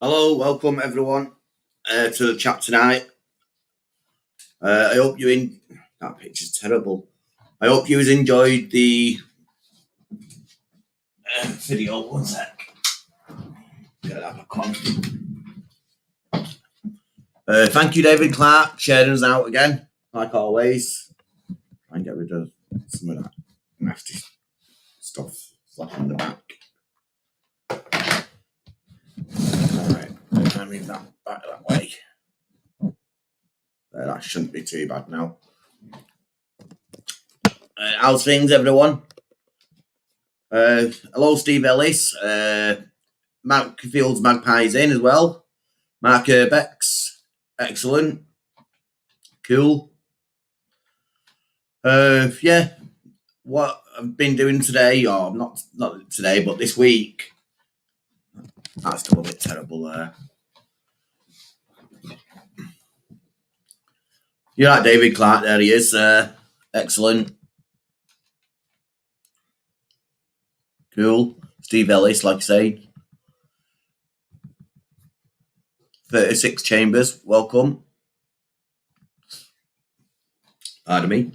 Hello, welcome everyone to the chat tonight. I hope you that picture's terrible. I hope you enjoyed the video. One sec. Get that back on. Thank you, David Clark, sharing us out again, like always. Try and get rid of some of that nasty stuff flapping the back. Alright, I'll move that back that way. That shouldn't be too bad now. How's things, everyone? Hello, Steve Ellis. Mark Fields Magpies in as well. Mark Urbex. Excellent. Cool. Yeah. What I've been doing today, or not today, but this week. That's still a bit terrible there. You're right, David Clark. There he is. Excellent. Cool. Steve Ellis, like I say. 36 Chambers, welcome. Pardon me.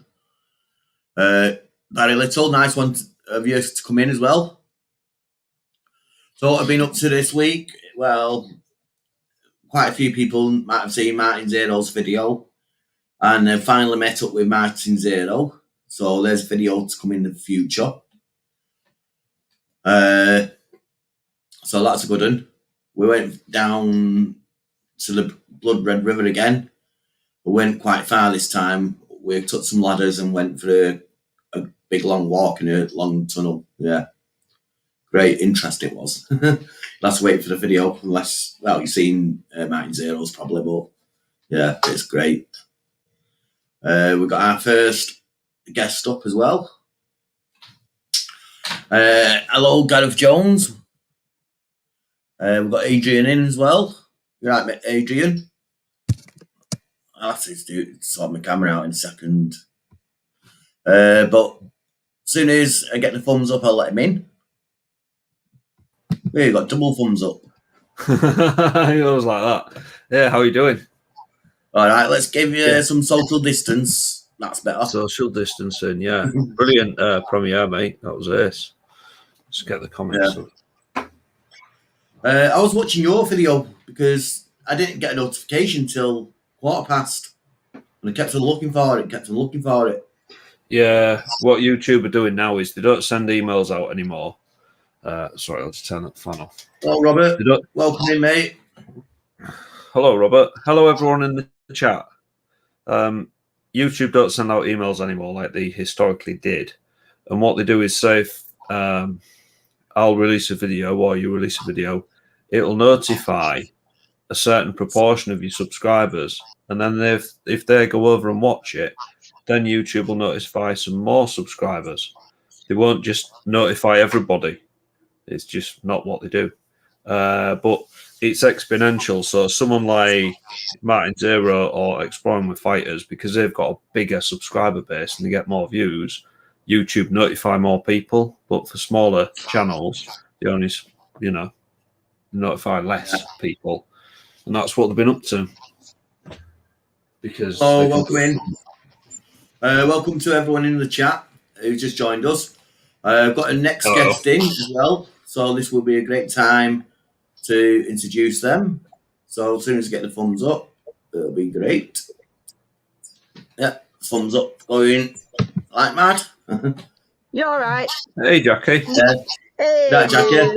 Very little, nice one of you to come in as well. So what I've been up to this week, well, quite a few people might have seen Martin Zero's video, and I finally met up with Martin Zero. So there's a video to come in the future. So that's a good one. We went down to the Blood Red River again. We went quite far this time. We took some ladders and went for a big long walk in a long tunnel. Yeah. Great interest it was. Let's wait for the video, unless, well, you've seen Martin Zero's probably, but yeah, it's great. We've got our first guest up as well. Hello, Gareth Jones. We've got Adrian in as well. You're right, Adrian. I'll have to sort my camera out in a second. But as soon as I get the thumbs up, I'll let him in. We've got double thumbs up. He was like that. Yeah, how are you doing? All right, let's give you some social distance. That's better. Social distancing, yeah. Brilliant premiere, mate. That was ace. Let's get the comments up. I was watching your video because I didn't get a notification till 15:15. And I kept on looking for it, Yeah, what YouTube are doing now is they don't send emails out anymore. Sorry, I'll just turn that fan off. Hello, Robert. Welcome in, mate. Hello, Robert. Hello, everyone in the chat. YouTube don't send out emails anymore like they historically did. And what they do is say, if, I'll release a video or you release a video, it'll notify a certain proportion of your subscribers. And then if they go over and watch it, then YouTube will notify some more subscribers. They won't just notify everybody. It's just not what they do. But it's exponential. So someone like Martin Zero or Exploring with Fighters, because they've got a bigger subscriber base and they get more views, YouTube notify more people. But for smaller channels, they only, notify less people. And that's what they've been up to. Because welcome in. Welcome to everyone in the chat who just joined us. I've got a next guest in as well. So this will be a great time to introduce them. So as soon as I get the thumbs up, it'll be great. Yeah, thumbs up going like mad. You all right? Hey, Jackie. Yeah. Hey, Right, Jackie.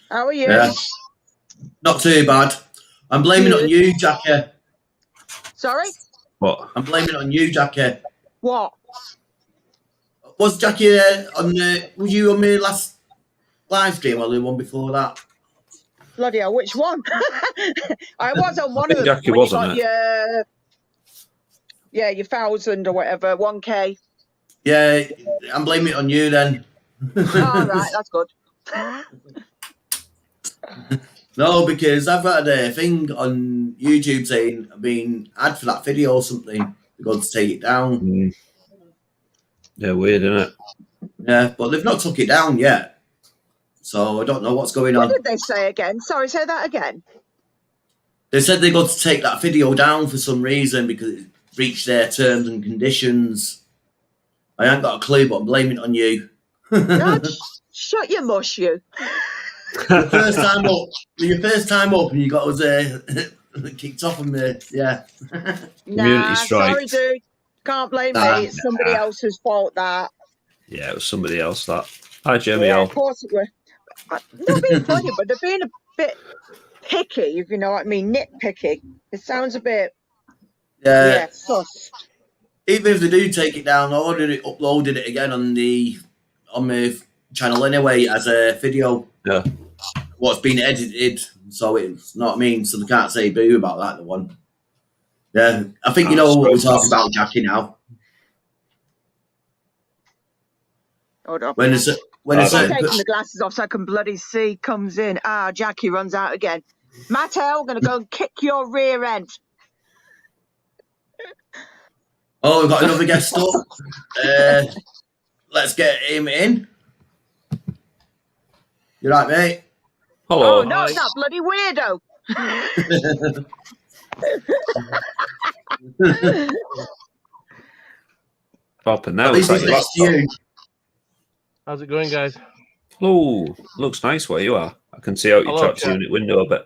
How are you? Yeah. Not too bad. I'm blaming it on you, Jackie. Sorry? What? I'm blaming it on you, Jackie. What? Was Jackie was you on my last live stream or the one before that? Bloody hell, which one? I was on one of them. Jackie wasn't it? Your 1,000 or whatever, 1K. Yeah, I'm blaming it on you then. All right, that's good. No, because I've had a thing on YouTube saying I've been ad for that video or something. They're going to take it down. Mm. Yeah, weird, isn't it? Yeah, but they've not took it down yet. So I don't know what's going What on. did they say again? Sorry, say that again. They said they got to take that video down for some reason because it breached their terms and conditions. I ain't got a clue, but I'm blaming it on you. God, shut your mush, you. Your first time up, and you got us kicked off on me. Yeah. Community Nah, strike. sorry, dude. Can't blame Nah, me. It's somebody else's fault, that. Yeah, it was somebody else. That. Hi, Jamie. Yeah, all. of course it was. Not being funny, but they're being a bit picky, if you know what I mean. Nitpicky. It sounds a bit, Yeah. sus. Even if they do take it down, I already uploaded it again on my channel anyway as a video. Yeah. What's been edited, so it's not mean, so they can't say boo about that. The one. Yeah, I think you know what we're talking about, Jackie. Now, Hold on. when I'm certain taking the glasses off so I can bloody see comes in. Ah, Jackie runs out again. Mattel, I'm going to go and kick your rear end. Oh, we've got another guest up. Let's get him in. You right, mate? Hello. Oh, no, it's that bloody weirdo. Popping now. At least he's next to you. How's it going, guys? Oh, looks nice where you are. I can see out your traps unit window a bit.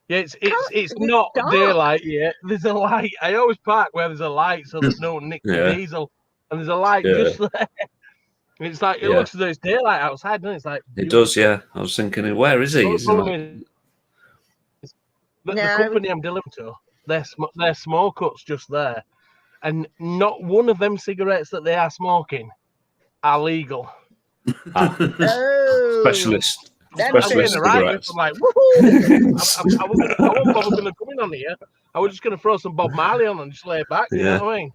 Yeah, it's not dark. daylight yet. There's a light. I always park where there's a light so there's no nick Yeah. diesel. And there's a light Yeah. just there. And it's like, it Yeah. looks as though it's daylight outside, doesn't it? It's like, It does, yeah. I was thinking, where is he? The Is he problem like- the No. company I'm delivering to, their smoke hut's just there. And not one of them cigarettes that they are smoking are legal. Oh. Specialist. Them I'm Specialist getting a right. cigarettes. I'm like, woohoo! I wasn't bothered going to come in on here. I was just going to throw some Bob Marley on and just lay back. You Yeah. know what I mean?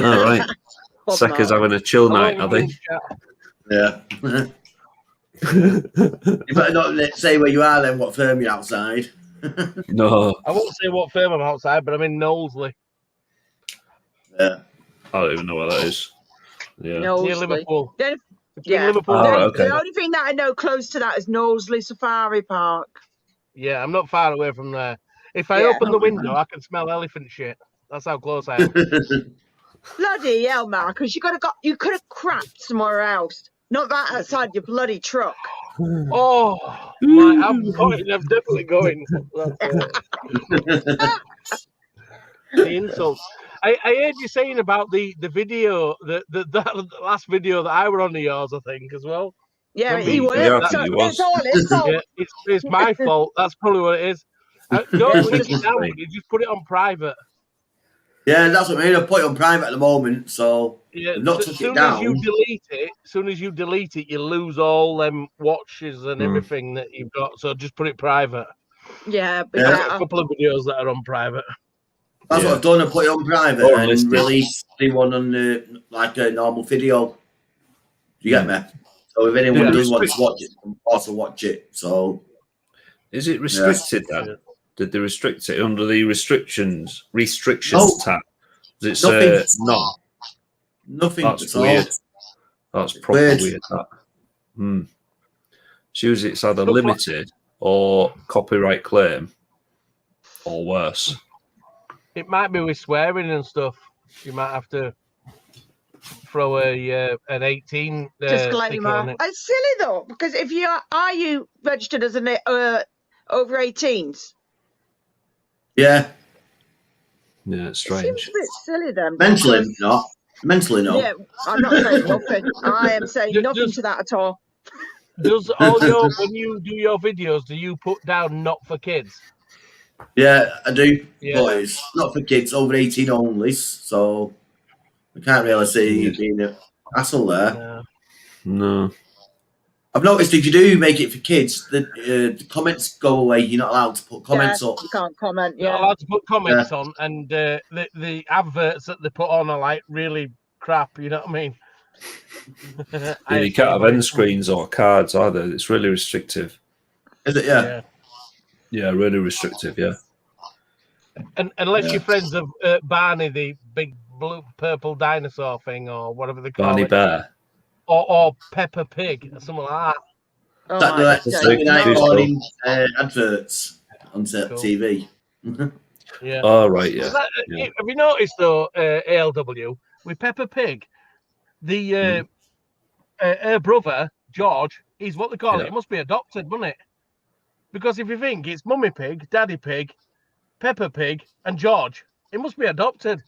All right. Bob Secca's Marley. having a chill I night, won't are even they? chat. Yeah. You better not say where you are then, what firm you're outside. No. I won't say what firm I'm outside, but I'm in Knowlesley, Yeah. I don't even know where that is. Yeah. Knowlesley. near Liverpool. Then- Between yeah. Liverpool Oh, and okay. The only thing that I know close to that is Knowlesley Safari Park. Yeah, I'm not far away from there. If I Yeah. open the window, I can smell elephant shit. That's how close I am. Bloody hell, Marcus! You could have crapped somewhere else. Not that outside your bloody truck. Oh, I'm going. I'm definitely going. The insult. I heard you saying about the video, the last video that I were on of yours, I think, as well. Yeah, Remember he you was. said Yeah, I that? think he was. It's all his fault. Yeah, it's my fault. That's probably what it is. Don't take it down, but you just put it on private. Yeah, that's what I mean. I put it on private at the moment, so Yeah, I've not as took it soon down. as you delete it, you lose all them watches and everything that you've got. So just put it private. Yeah, but Yeah. I've got a couple of videos that are on private. That's Yeah. what I've done. I put it on private Or and listed. released the one on the like a normal video. Do you get me? So if anyone Yeah. does want to watch it, they can also watch it. So Is it restricted then? Yeah. Did they restrict it under the restrictions No. tab? Does it Nothing. say no? nothing That's at all. weird. That's proper Weird. weird. That. It's usually it's either Stuff like- limited or copyright claim, or worse. It might be with swearing and stuff. You might have to throw an 18 sticker on disclaimer. it. It's silly though, because if you are you registered as an over 18s? Yeah, Yeah. it's It seems strange. a bit silly then. Mentally, because- not. Mentally, no. Yeah, I'm not saying nothing. I am saying Ju- nothing just- to that at all. Does all your when you do your videos, do you put down not for kids? Yeah, I do. Yeah. But it's not for kids over 18 only, so I can't really see Yeah. it being a hassle there. No. No. I've noticed if you do make it for kids, the comments go away. You're not allowed to put comments up. You can't comment. You're not Yeah. allowed to put comments on, and the adverts that they put on are like really crap. You know what I mean? Yeah, you can't have end screens or cards either. It's really restrictive. Is it? Yeah. Yeah, really restrictive. Yeah. And unless Yeah. you're friends of Barney, the big blue purple dinosaur thing, or whatever they call Barney it, Bear. or Peppa Pig, or something like that. Oh Saturday my night, That's days. it. night No. Cool. morning adverts on Cool. TV. Yeah. Oh, right, yeah. Have you noticed though, ALW with Peppa Pig, the her brother George, he's what they call it. Yeah. It must be adopted, wouldn't it? Because if you think it's Mummy Pig, Daddy Pig, Peppa Pig, and George, it must be adopted.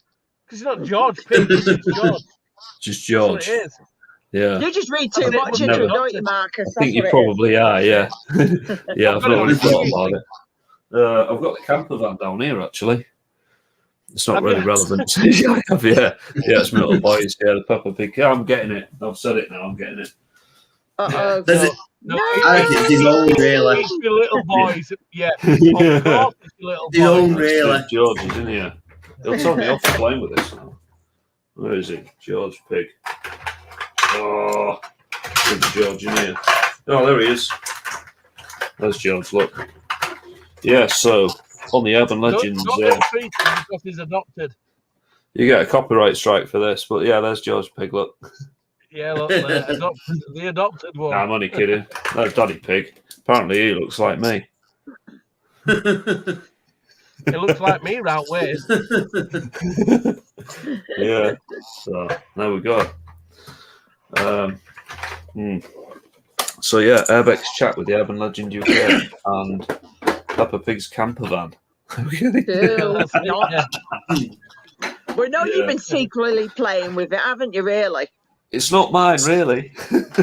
Because it's not George Pig, is it? It's George. Just That's what George. it is. Yeah. You just read That's too it, much must into be it, don't you, adopted. Marcus? I think That's you what it is. probably are, yeah. Yeah, I've got it not on really a thought TV about thing. it. I've got the camper van down here, actually. It's not Have really you? relevant. Yeah, I have, yeah. Yeah, it's my little boys. Yeah, the Peppa Pig. Yeah, I'm getting it. I've said it now. I'm getting it. Uh-oh. Does it? No, I think it's his own, really. it's your little boys. Yeah. Yeah. Of course, it's your little His own, boys. really. George is in here. He'll tell me off for playing with this now. Where is he? George Pig. Oh, good George in here. Oh, there he is. There's George, look. Yeah, so on the Urban Legends, Don't treat him because he's adopted. you get a copyright strike for this, but yeah, there's George Pig, look. Yeah, look, the adopted one. Nah, I'm only kidding. That's Daddy Pig. Apparently he looks like me. It looks like me round ways. Yeah, so there we go. So yeah, Urbex chat with the Urban Legend UK and Peppa Pig's camper van. Ew, That's it, not- yeah. We know Yeah. you've been secretly playing with it, haven't you, really? It's not mine, really.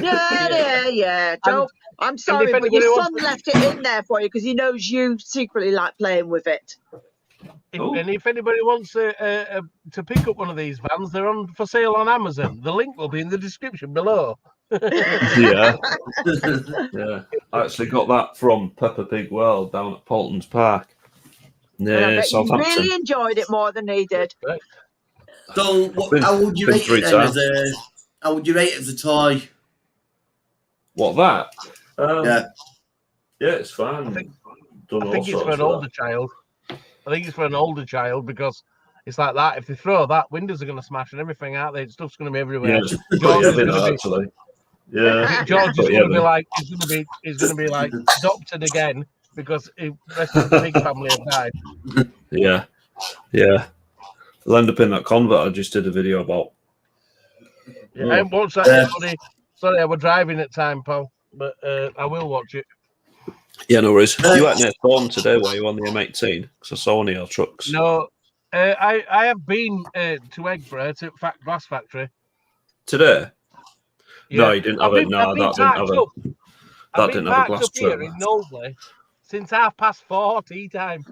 Yeah. Don't. I'm sorry, if but anybody your wants son to- left it in there for you because he knows you secretly like playing with it. And if anybody wants to pick up one of these vans, they're on for sale on Amazon. The link will be in the description below. Yeah. Yeah. I actually got that from Peppa Pig World down at Paulton's Park. And I Yeah, bet you Southampton. really enjoyed it more than he did. So, how would you Been rate 3 it then? times. How would you rate it as a toy? What, that? Yeah. Yeah, it's fine. I think Done all it's for sorts an with older child. I think it's for an older child because it's like that. If they throw that, windows are going to smash and everything, aren't they? Stuff's going to be that. everywhere. Yeah, George yeah, is going to be. actually. Yeah. George is But yeah, going to be then- like. He's going to be like adopted again because the rest of the Pig family have died. Yeah. Yeah. They'll end up in that convert I just did a video about. Yeah, I haven't watched that yet, buddy. Sorry, I was driving at time, pal. But I will watch it. Yeah, no worries. You weren't near Thorn today, were you, on the M18? Because I saw one of your trucks. No, I have been to Eggborough to Glass Factory. Today? Yeah. No, you didn't have it. No, I've been that didn't have parked a. up. That I've been didn't have a parked glass up here truck. in Knowsley since 4:30 tea time.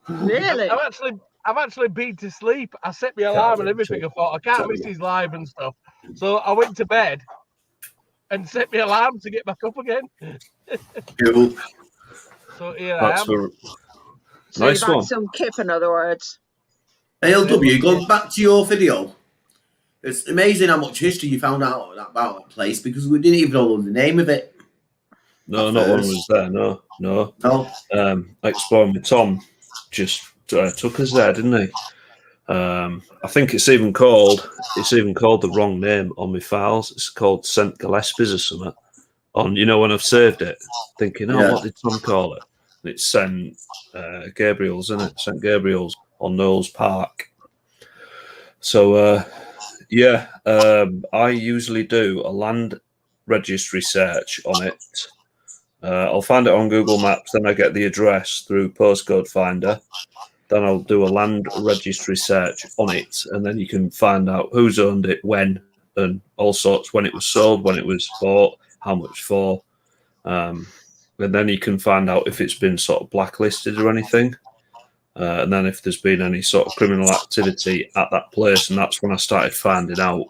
Really? I've actually been to sleep. I set my alarm and everything. I thought I can't miss his live and stuff. So I went to bed and set my alarm to get back up again. Cool. So here That's I am. for So nice you've had one. some kip, in other words. ALW, going back to your video, it's amazing how much history you found out about that place because we didn't even know the name of it. No, At not one first. was there. No. No. Exploring with Tom just took us there, didn't he? I think it's even called the wrong name on my files. It's called St Gillespie's or something. On when I've saved it, thinking, Yeah. what did Tom call it? And it's St Gabriel's, isn't it? St Gabriel's on Knowles Park. So I usually do a land registry search on it. I'll find it on Google Maps, then I get the address through Postcode Finder. Then I'll do a land registry search on it, and then you can find out who's owned it, when, and all sorts, when it was sold, when it was bought, how much for. And then you can find out if it's been sort of blacklisted or anything. And then if there's been any sort of criminal activity at that place, and that's when I started finding out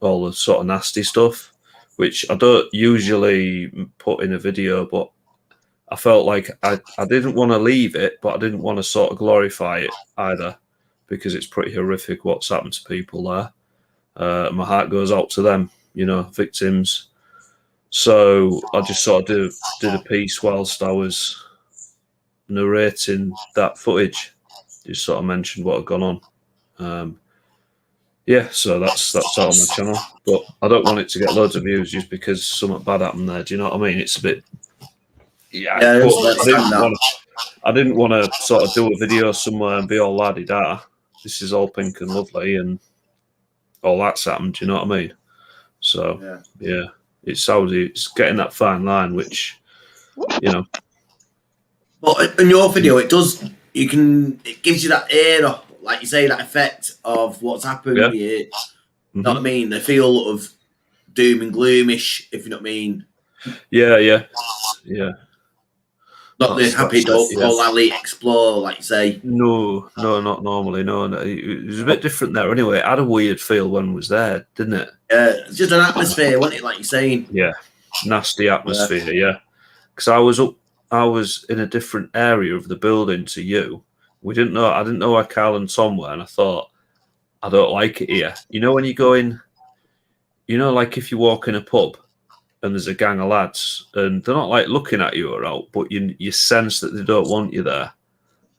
all the sort of nasty stuff, which I don't usually put in a video, but I felt like I didn't want to leave it, but I didn't want to sort of glorify it either, because it's pretty horrific what's happened to people there. My heart goes out to them, victims. So I just sort of did a piece whilst I was narrating that footage. Just sort of mentioned what had gone on. So that's out on my channel. But I don't want it to get loads of views just because something bad happened there. Do you know what I mean? It's a bit. Yeah, Yeah, but understand I didn't want to sort of do a video somewhere and be all la-di-da. This is all pink and lovely and all that's happened. Do you know what I mean? So yeah, it's getting that fine line, which But in your video, it gives you that air, like you say, that effect of what's happened. Yeah. You know what I mean? The feel of doom and gloomish, if you know what I mean. Yeah. Not the happy all alley explore, like you say. No, not normally. No, it was a bit different there. Anyway, it had a weird feel when it was there, didn't it? Yeah, it's just an atmosphere, wasn't it? Like you're saying. Yeah, nasty atmosphere. Yeah, because I was in a different area of the building to you. I didn't know where Carl and Tom were, and I thought, I don't like it here. You know when you go in, like if you walk in a pub and there's a gang of lads and they're not like looking at you or out, but you sense that they don't want you there.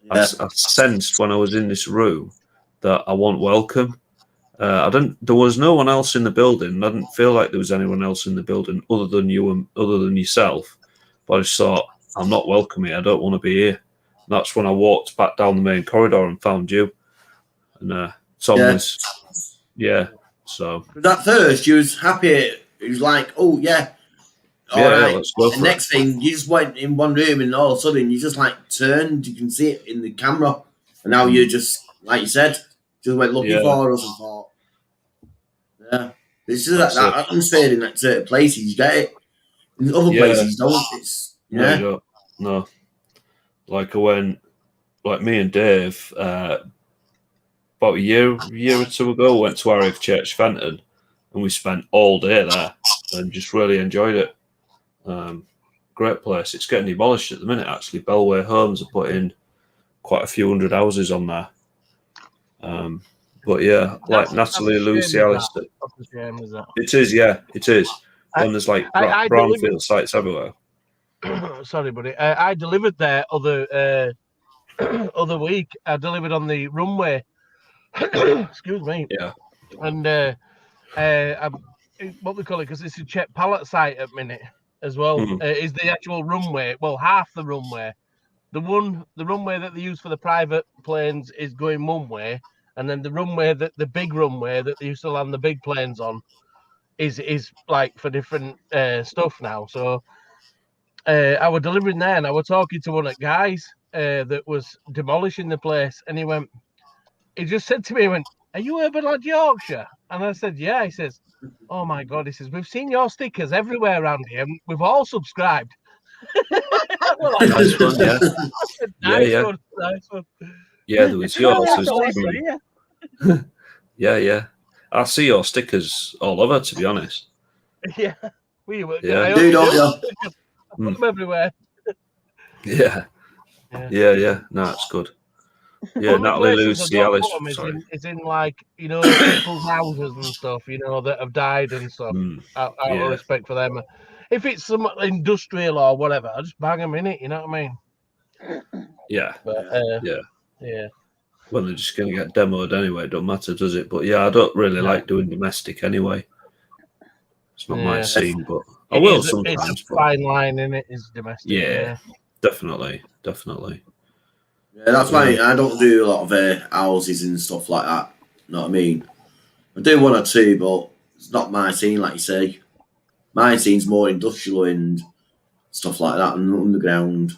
Yeah. I sensed when I was in this room that I wasn't welcome. There was no one else in the building. I didn't feel like there was anyone else in the building other than you and other than yourself. But I just thought, I'm not welcome here. I don't want to be here. And that's when I walked back down the main corridor and found you. And Tom was, so. At first, you was happy. It was like, oh, yeah. All right. Let's go for the next thing, you just went in one room and all of a sudden you just like turned. You can see it in the camera. And now you just, like you said, just went looking for us and thought, yeah. It's just that atmosphere in that certain places. You get it. In other places, you don't. It's, No, you don't. No. Like I went, like me and Dave, about a year or two ago, went to Arif Church Fenton and we spent all day there and just really enjoyed it. Great place. It's getting demolished at the minute, actually. Bellway Homes are putting quite a few hundred houses on there. But yeah, like Natalie, Lucy, Alistair. It is, yeah, it is. When there's like brownfield sites everywhere. Sorry, buddy. I delivered there other week. I delivered on the runway. Excuse me. Yeah. And what we call it, because it's a check pallet site at minute as well. Is the actual runway? Well, half the runway. The runway that they use for the private planes is going one way, and then the big runway that they used to land the big planes on is like for different stuff now. So I was delivering there, and I was talking to one of the guys that was demolishing the place, and he just said to me, he went, "Are you Urban Lad Yorkshire?" And I said, "Yeah." He says, "Oh my God," he says, "we've seen your stickers everywhere around here, and we've all subscribed." Nice one, yeah. Nice one. Yeah, there was yours. Yeah. I see your stickers all over, to be honest. Yeah, we were. Yeah, do don't you? Put them everywhere. Yeah. No, it's good. Yeah, Natalie, Lucy, Alice. It's in like people's houses and stuff. That have died and stuff. Out of respect for them. If it's some industrial or whatever, I just bang them in it. You know what I mean? Yeah. But, yeah. Well, they're just going to get demoed anyway. It don't matter, does it? But yeah, I don't really like doing domestic anyway. It's not my scene, but I will sometimes. It's a fine line in it. Is domestic. Yeah, definitely. Yeah, that's why I don't do a lot of houses and stuff like that. You know what I mean? I do one or two, but it's not my scene, like you say. My scene's more industrial and stuff like that, and underground.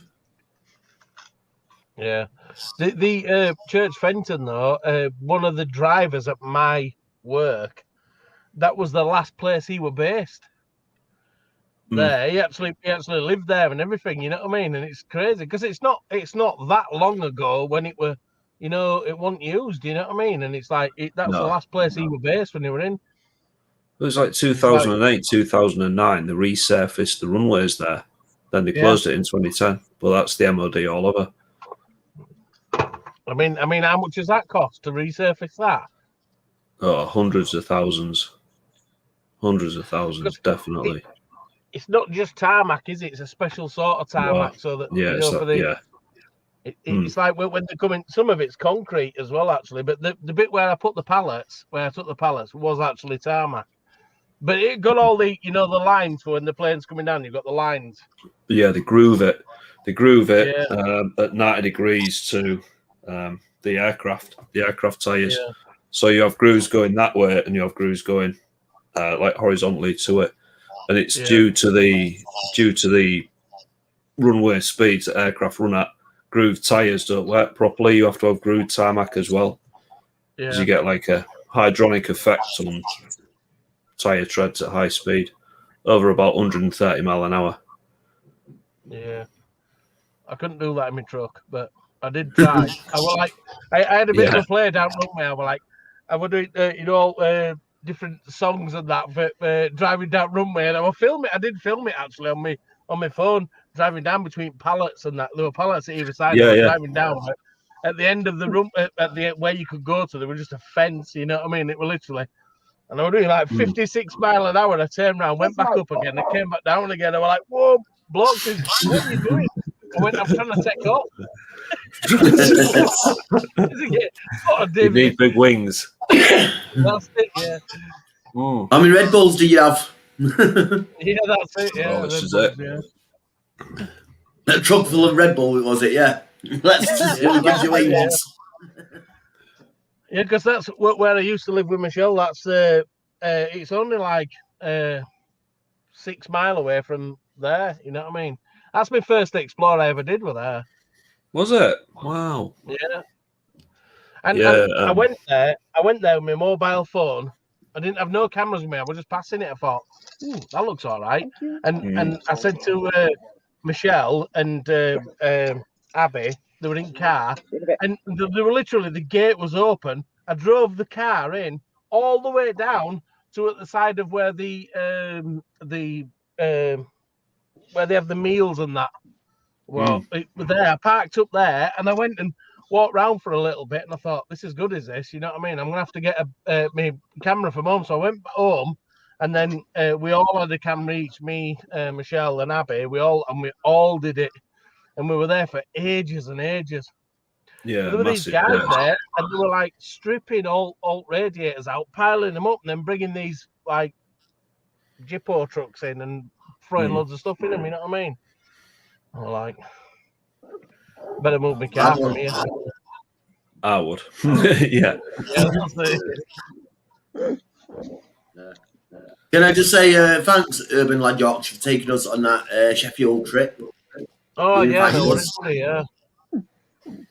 Yeah. The Church Fenton, though, one of the drivers at my work, that was the last place he were based. There, he actually lived there and everything. You know what I mean? And it's crazy because it's not that long ago when it were, it wasn't used. You know what I mean? And it's like that was the last place he were based when he were in. It was like 2008, 2009. They resurfaced the runways there. Then they closed it in 2010. But that's the MOD all over. I mean, how much does that cost to resurface that? Oh, hundreds of thousands, definitely. It's not just tarmac, is it? It's a special sort of tarmac, so that it's like when they come in. Some of it's concrete as well, actually. But the bit where I took the pallets was actually tarmac. But it got all the, you know, the lines for when the plane's coming down. You've got the lines. Yeah, they groove it. They groove it Yeah. at 90 degrees to the aircraft tires. Yeah. So you have grooves going that way, and you have grooves going like horizontally to it, and it's Yeah. due to the runway speeds that aircraft run at. Grooved tires don't work properly. You have to have grooved tarmac as well, because Yeah. you get like a hydronic effect on tire treads at high speed, over about 130 mile an hour. Yeah. I couldn't do that in my truck, but I did try. I was like, I had a bit of a play down runway. I was like, I would do, you know, different songs and that for driving down runway, and I would film it. I did film it actually on my phone, driving down between pallets and that. There were pallets at either side. I was driving down, but at the end of the room, at the where you could go to, there was just a fence. You know what I mean? It was literally. And I was doing like 56 mile an hour. I turned around, went back up again, and came back down again. I was like, "Whoa, blokes, what are you doing?" I went, "I'm trying to take off." You need big wings. That's it, yeah. How many Red Bulls do you have? Yeah, that's it. Yeah, Oh, this is Bulls, it. Yeah. A truck full of Red Bull, was it? Yeah. Let's just give you wings. Yeah, because that's where I used to live with Michelle. That's it's only like 6 mile away from there. You know what I mean? That's my first explore I ever did with her. Was it? Wow. Yeah. And, Yeah, and I went there with my mobile phone. I didn't have no cameras with me. I was just passing it. I thought, that looks all right. And I said to Michelle and Abby, they were in car, and they were literally, the gate was open. I drove the car in all the way down to at the side of where where they have the meals and that. Well, it was there. I parked up there, and I went and walked around for a little bit, and I thought, this is good, is this? You know what I mean? I'm gonna have to get my camera from home. So I went home, and then we all had a camera each. Me, Michelle, and Abby. We all did it, and we were there for ages and ages. Yeah, there were these guys there, and they were like stripping all radiators out, piling them up, and then bringing these like Jippo trucks in and throwing loads of stuff in them. You know what I mean? I'm like, better move my car from here. I would. Yeah. Can I just say thanks, Urban Lad Yorkshire, for taking us on that Sheffield trip. Oh, yeah, no worries, yeah.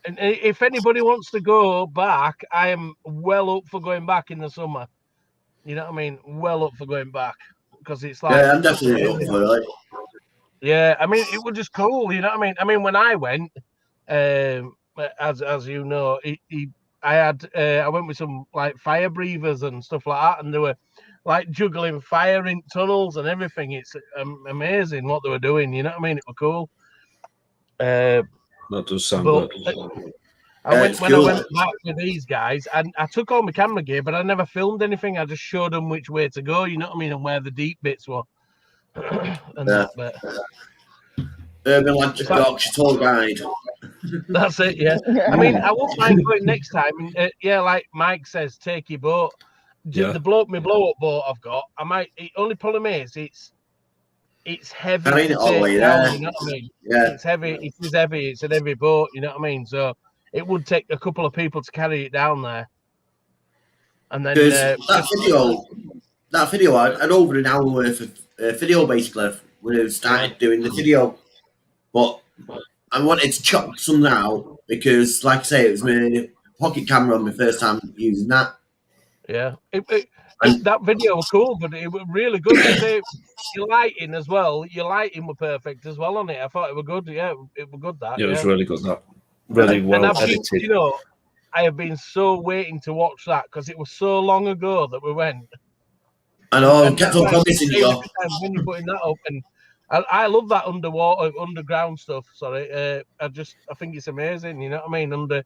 And if anybody wants to go back, I am well up for going back in the summer. You know what I mean? Well up for going back, because it's like, yeah, I'm definitely up for it. Yeah, I mean, it was just cool. You know what I mean? I mean, when I went, as you know, I went with some like fire breathers and stuff like that, and they were like juggling fire in tunnels and everything. It's amazing what they were doing. You know what I mean? It was cool. That does sound good. I went back with these guys, and I took all my camera gear, but I never filmed anything. I just showed them which way to go. You know what I mean? And where the deep bits were. And that bit. Urban Lad Yorkshire tour guide. That's it, yeah. I mean, I won't mind going next time. And, yeah, like Mike says, take your boat. The my blow up boat I've got. I might. The only problem is it's heavy. I mean, it all the way there. You know what I mean? Yeah, it's heavy. It is heavy. It's a heavy boat. You know what I mean? So it would take a couple of people to carry it down there. And then that video, I had over an hour worth of video basically when I started doing the video, but I wanted to chop some out because, like I say, it was my pocket camera on my first time using that. Yeah, that video was cool, but it was really good. Your lighting as well. Your lighting were perfect as well on it. I thought it was good. Yeah, it was good. That it was really good. That really well edited. You know, I have been so waiting to watch that because it was so long ago that we went. I know. I kept on promising you. When you're putting that up, and I love that underground stuff. Sorry, I think it's amazing. You know what I mean? Under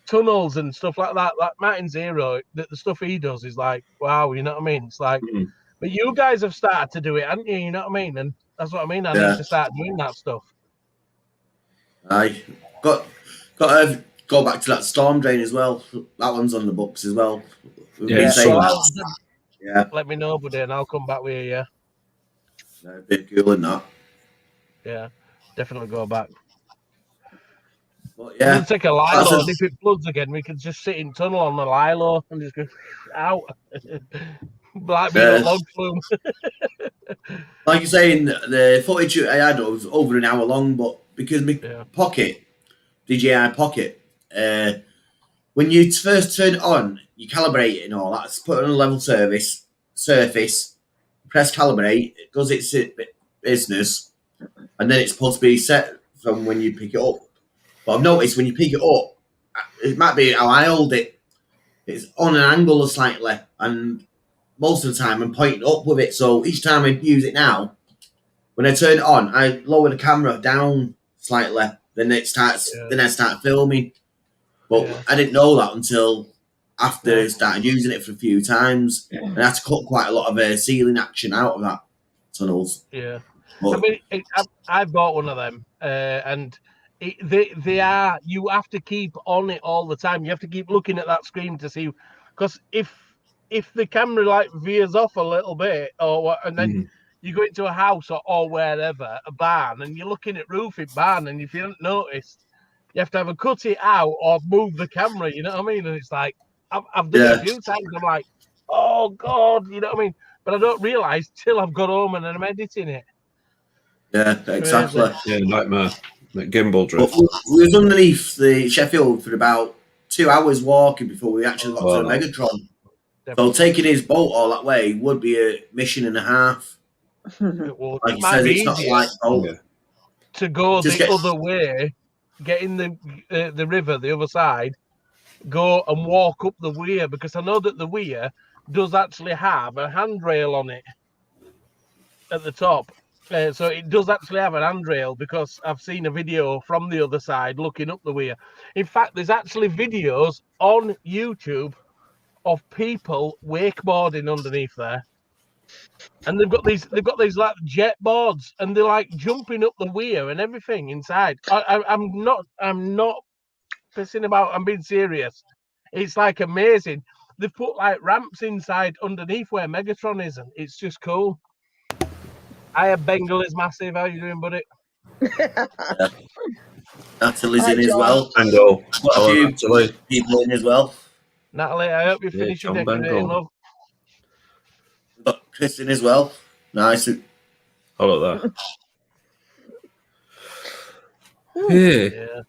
tunnels and stuff like that. Like Martin Zero, the stuff he does is like, wow. You know what I mean? It's like, but you guys have started to do it, haven't you? You know what I mean? And that's what I mean. I need to start doing that stuff. I got to go back to that storm drain as well. That one's on the books as well. Yeah, Yeah, let me know, buddy, and I'll come back with you. Yeah, a bit cool and that. yeah, definitely go back. But I'm yeah, gonna take a Lilo, and if it floods again, we can just sit in tunnel on the Lilo and just go out, like being a log flume. like you're saying, the footage I had was over an hour long, but because my Pocket, DJI Pocket, when you first turn it on, you calibrate it and all that. Put it on a level surface, press calibrate, it does its business, and then it's supposed to be set from when you pick it up. But I've noticed when you pick it up, it might be how I hold it. It's on an angle slightly, and most of the time I'm pointing up with it. So each time I use it now, when I turn it on, I lower the camera down slightly. Then it starts. Then I start filming. But I didn't know that until after I started using it for a few times, and I had to cut quite a lot of ceiling action out of that tunnels. Yeah, But, I mean, I bought one of them, and they are. You have to keep on it all the time. You have to keep looking at that screen to see, because if the camera like veers off a little bit, or what, and then you go into a house or wherever, a barn, and you're looking at roofing barn, and if you haven't noticed, you have to either cut it out or move the camera. You know what I mean? And it's like I've done it a few times. I'm like, oh God, you know what I mean? But I don't realise till I've got home and I'm editing it. Yeah, exactly. Yeah, nightmare. Gimbal drift. But we was underneath the Sheffield for about 2 hours walking before we actually got to the Megatron. So taking his boat all that way would be a mission and a half. Like he says, it's not like boat. To go the other way, get in the river, the other side, go and walk up the weir, because I know that the weir does actually have a handrail on it at the top. So it does actually have an handrail, because I've seen a video from the other side looking up the weir. In fact, there's actually videos on YouTube of people wakeboarding underneath there, and they've got these like jet boards, and they're like jumping up the weir and everything inside. I'm not pissing about. I'm being serious. It's like amazing. They've put like ramps inside underneath where Megatron is, and it's just cool. Hiya, Bengal is massive. How you doing, buddy? Natalie's in as well. Bengal. Got a few people in as well. Natalie, I hope you finish your decorating, love. We've got Chris in as well. Nice. Oh, look there. Yeah.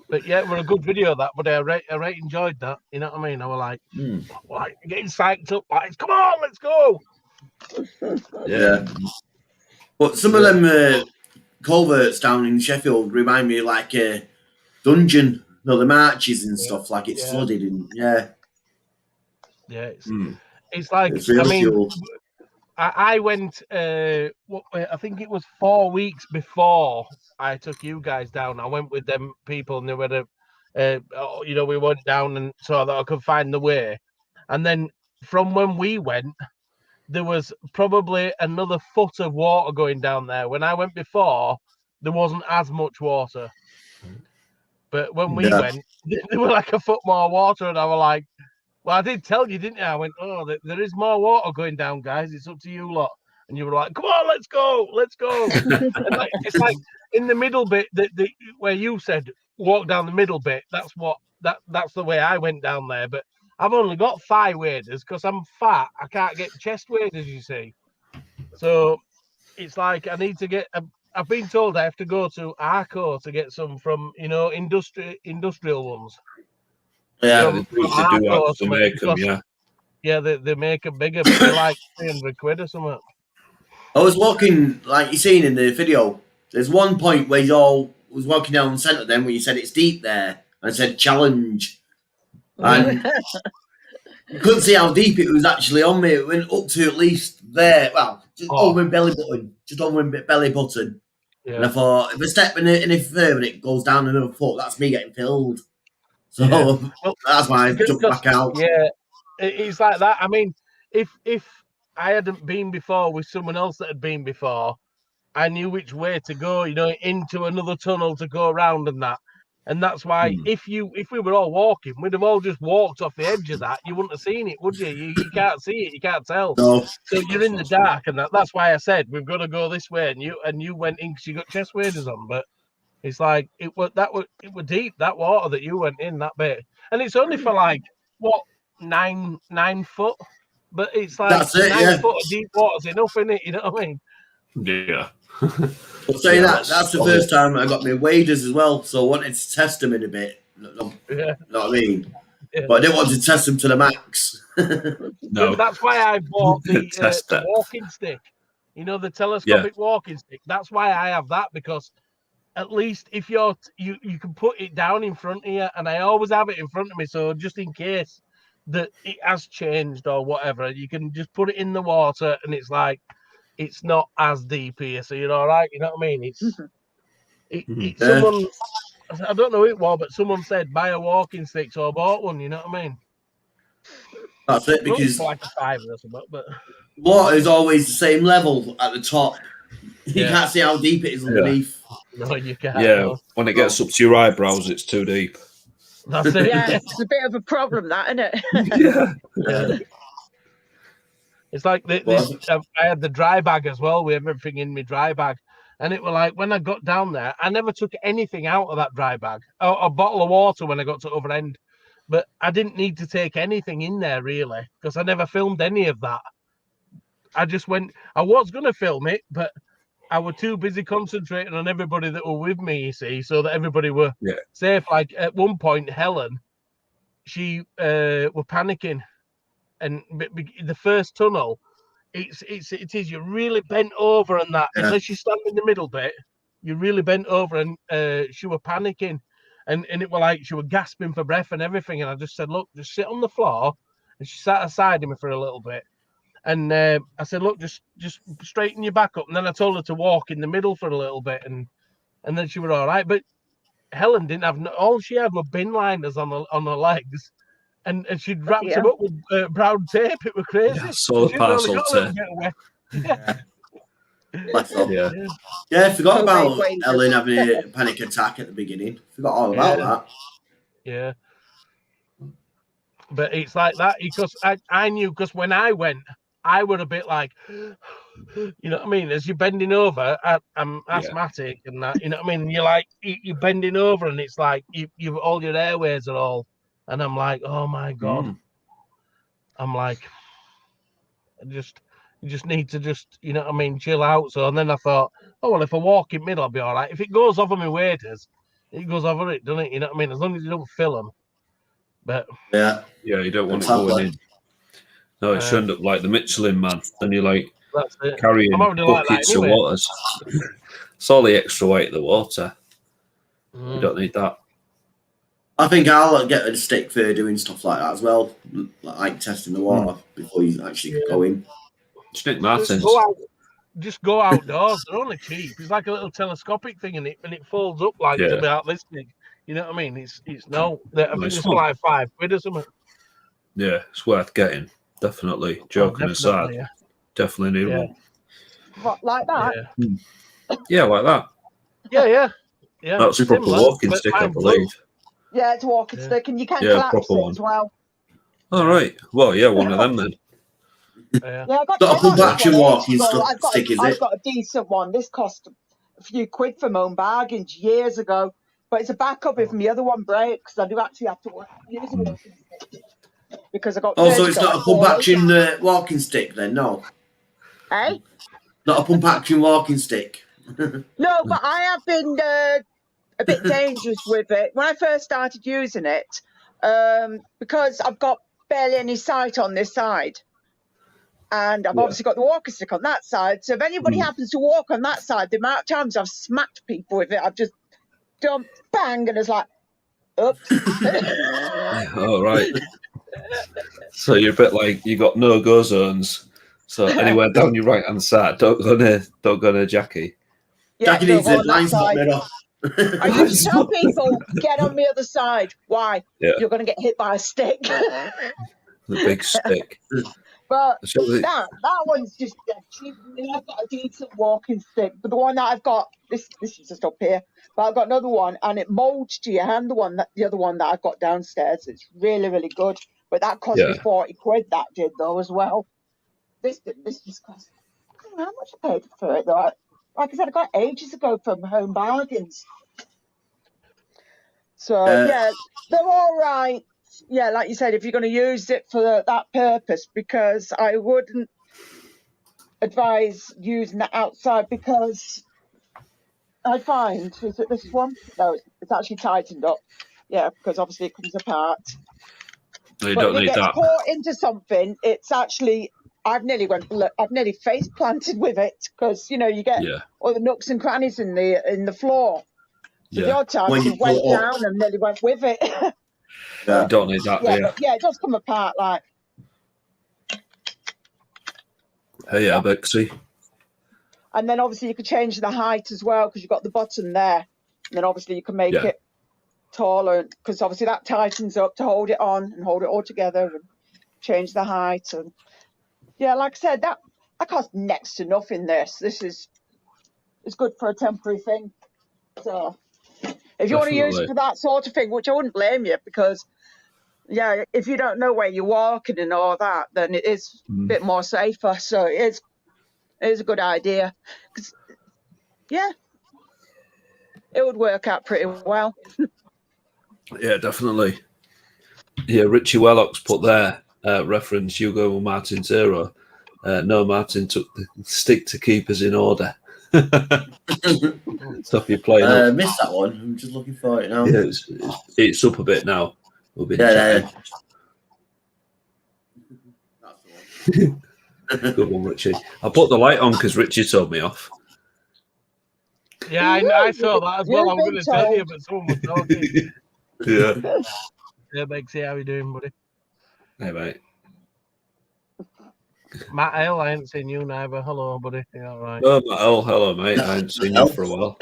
But yeah, it was a good video, that, but I right enjoyed that. You know what I mean? I was like getting psyched up, like, come on, let's go. Yeah. But some of them culverts down in Sheffield remind me of like a dungeon. No, the marches and stuff, like it's flooded and it's like, it's really cool. I went I think it was 4 weeks before I took you guys down. I went with them people, and they were we went down and so that I could find the way. And then from when we went, there was probably another foot of water going down there. When I went before, there wasn't as much water. But when we went, there were like a foot more water, and I was like, well, I did tell you, didn't I? I went, oh, there is more water going down, guys. It's up to you lot. And you were like, come on, let's go. And it's like in the middle bit, where you said walk down the middle bit. That's the way I went down there. But I've only got thigh waders because I'm fat. I can't get chest waders, you see. So it's like I need to get. I've been told I have to go to Arco to get some from industrial ones. Yeah, they do that to make them. Yeah, they make them bigger, but they're like 300 quid or something. I was walking, like you've seen in the video. There's one point where you was walking down the centre then where you said it's deep there, and I said challenge, and you couldn't see how deep it was actually on me. It went up to at least there, well, just over my belly button, Yeah. And I thought if I step in it any further, it goes down another foot. That's me getting filled. So that's why I jumped back out. Yeah, it's like that. I mean, if I hadn't been before with someone else that had been before, I knew which way to go, into another tunnel to go around and that. And that's why if we were all walking, we'd have all just walked off the edge of that. You wouldn't have seen it, would you? You can't see it, you can't tell. No. So you're in the dark, and that's why I said we've got to go this way. And you went in because you got chest waders on, but it's like it was deep, that water that you went in, that bit, and it's only for like what 9 foot, but it's like That's it, 9 foot of deep water's enough, in it. You know what I mean? Yeah. I'll say that's the first time I got my waders as well, so I wanted to test them in a bit. You know what I mean? Yeah. But I didn't want to test them to the max. No. That's why I bought the Test that. walking stick. You know, the telescopic walking stick. That's why I have that, because at least if you can put it down in front of you, and I always have it in front of me, so just in case that it has changed or whatever, you can just put it in the water, and it's like it's not as deep here, so you're all right. You know what I mean? Someone, I don't know who it was, but someone said buy a walking stick, so I bought one. You know what I mean? That's it, because like a $5 or something, but water is always the same level at the top. You can't see how deep it is underneath. No, you can't. Yeah, no. when it gets up to your eyebrows, it's too deep. That's it. Yeah, it's a bit of a problem, that, isn't it? Yeah. It's like I had the dry bag as well, with everything in my dry bag. And it was like, when I got down there, I never took anything out of that dry bag. A bottle of water when I got to other end. But I didn't need to take anything in there, really, because I never filmed any of that. I just went, I was going to film it, but I was too busy concentrating on everybody that were with me, you see, so that everybody were safe. Like, at one point, Helen, she were panicking. And the first tunnel, it is you're really bent over, and that unless you stand in the middle bit, you're really bent over, and she were panicking, and it were like she were gasping for breath and everything. And I just said, look, just sit on the floor, and she sat aside of me for a little bit, and I said, look, just straighten your back up. And then I told her to walk in the middle for a little bit, and then she were all right. But Helen didn't have all she had were bin liners on her legs. And she'd wrapped them up with brown tape. It was crazy. Yeah, so parcel tape. Yeah, I forgot about Ellen having a panic attack at the beginning. Forgot all about that. Yeah. But it's like that because I knew, because when I went, I were a bit like, you know what I mean? As you're bending over, I'm asthmatic and that, you know what I mean? You're like, you're bending over, and it's like you all your airways are all. And I'm like, oh my God. I'm like, you just need to just, you know what I mean, chill out. So, and then I thought, oh, well, if I walk in middle, I'll be all right. If it goes over my waders, it goes over it, doesn't it? You know what I mean? As long as you don't fill them. But you don't want it going in. No, it should end up like the Michelin Man. And you're like carrying buckets of waters. It's all the extra weight of the water. You don't need that. I think I'll get a stick for doing stuff like that as well, like testing the water before you actually go in. Stick Martins. Just go outdoors. They're only cheap. It's like a little telescopic thing, and it folds up like about this big. You know what I mean? It's no. I think it's like £5 or something. Yeah, it's worth getting. Definitely. Joking aside, definitely need one. What, like that? Yeah, like that. Yeah. That's a proper walking stick, I believe. Yeah, it's a walking stick, and you can collapse it as well. All right. Well, one of them then. I got a pump action walking stick, is it? I've got a decent one. This cost a few quid from Home Bargains years ago, but it's a backup if my other one breaks. I do actually have to use a walking stick because I got. Oh, so it's not a pump action walking stick then? No. Eh? Not a pump action walking stick. No, but I have been a bit dangerous with it when I first started using it, because I've got barely any sight on this side, and I've obviously got the walking stick on that side. So if anybody happens to walk on that side, the amount of times I've smacked people with it, I've just dumped, bang, and it's like, oops. All right. So you're a bit like you got no-go zones. So anywhere down your right-hand side, don't go near Jackie. Jackie needs a blind spot mirror. I used to tell people, get on the other side. Why? You're going to get hit by a stick. The big stick. But So the- that one's just cheap. I mean, I've got a decent walking stick, but the one that I've got, this is just up here. But I've got another one, and it molds to your hand. The other one that I've got downstairs, it's really, really good. But that cost me 40 quid. That did though as well. This just cost. I don't know how much I paid for it though. Like I said, I got it ages ago from Home Bargains. So yeah, they're all right. Yeah, like you said, if you're going to use it for that purpose, because I wouldn't advise using it outside, because I find, is it this one? No, it's actually tightened up. Yeah, because obviously it comes apart. you But don't if it need gets that. caught into something, it's actually, I've nearly face planted with it, because you get all the nooks and crannies in the floor. So the odd time When it you went pull it up. down and nearly went with it. You don't need that, yeah, but yeah, it does come apart like. Hey, Bexy. And then obviously you can change the height as well, because you've got the button there. And then obviously you can make it taller, because obviously that tightens up to hold it on and hold it all together and change the height. And yeah, like I said, that costs next to nothing. It's good for a temporary thing. So if you want to use it for that sort of thing, which I wouldn't blame you, because yeah, if you don't know where you're walking and all that, then it is a bit more safer. So it is a good idea. 'Cause, yeah, it would work out pretty well. Yeah, definitely. Yeah, Richie Wellock's put there, reference Hugo Martin Zero. No, Martin took the stick to keep us in order. Stuff you're playing up. Missed that one. I'm just looking for it now. Yeah, it's up a bit now. We've been chatting. Good one, Richie. I put the light on because Richie told me off. Yeah, I saw that as well. I'm going to tell you, but someone was talking. Yeah. Yeah, Bexy, how you doing, buddy? Hey, mate. Matt L, I ain't seen you neither. Hello, buddy. You all right? Oh, Matt L, hello, mate. I haven't seen you for a while.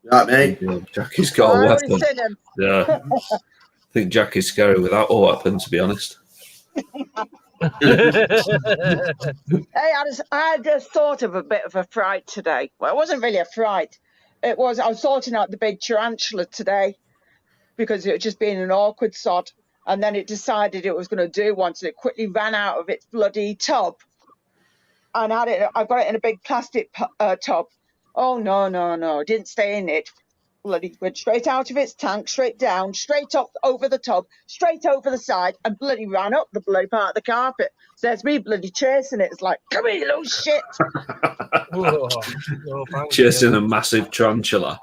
Right, mate. Jackie's got a weapon. Seen him. Yeah. I think Jackie's scary without a weapon, to be honest. Hey, I just thought of a bit of a fright today. Well, it wasn't really a fright. I was sorting out the big tarantula today, because it had just been an awkward sod. And then it decided it was going to do one, so it quickly ran out of its bloody tub. And I got it in a big plastic tub. Oh, no. It didn't stay in it. Bloody went straight out of its tank, straight down, straight up over the tub, straight over the side, and bloody ran up the bloody part of the carpet. So there's me bloody chasing it. It's like, come here, you little shit. Chasing a massive tarantula.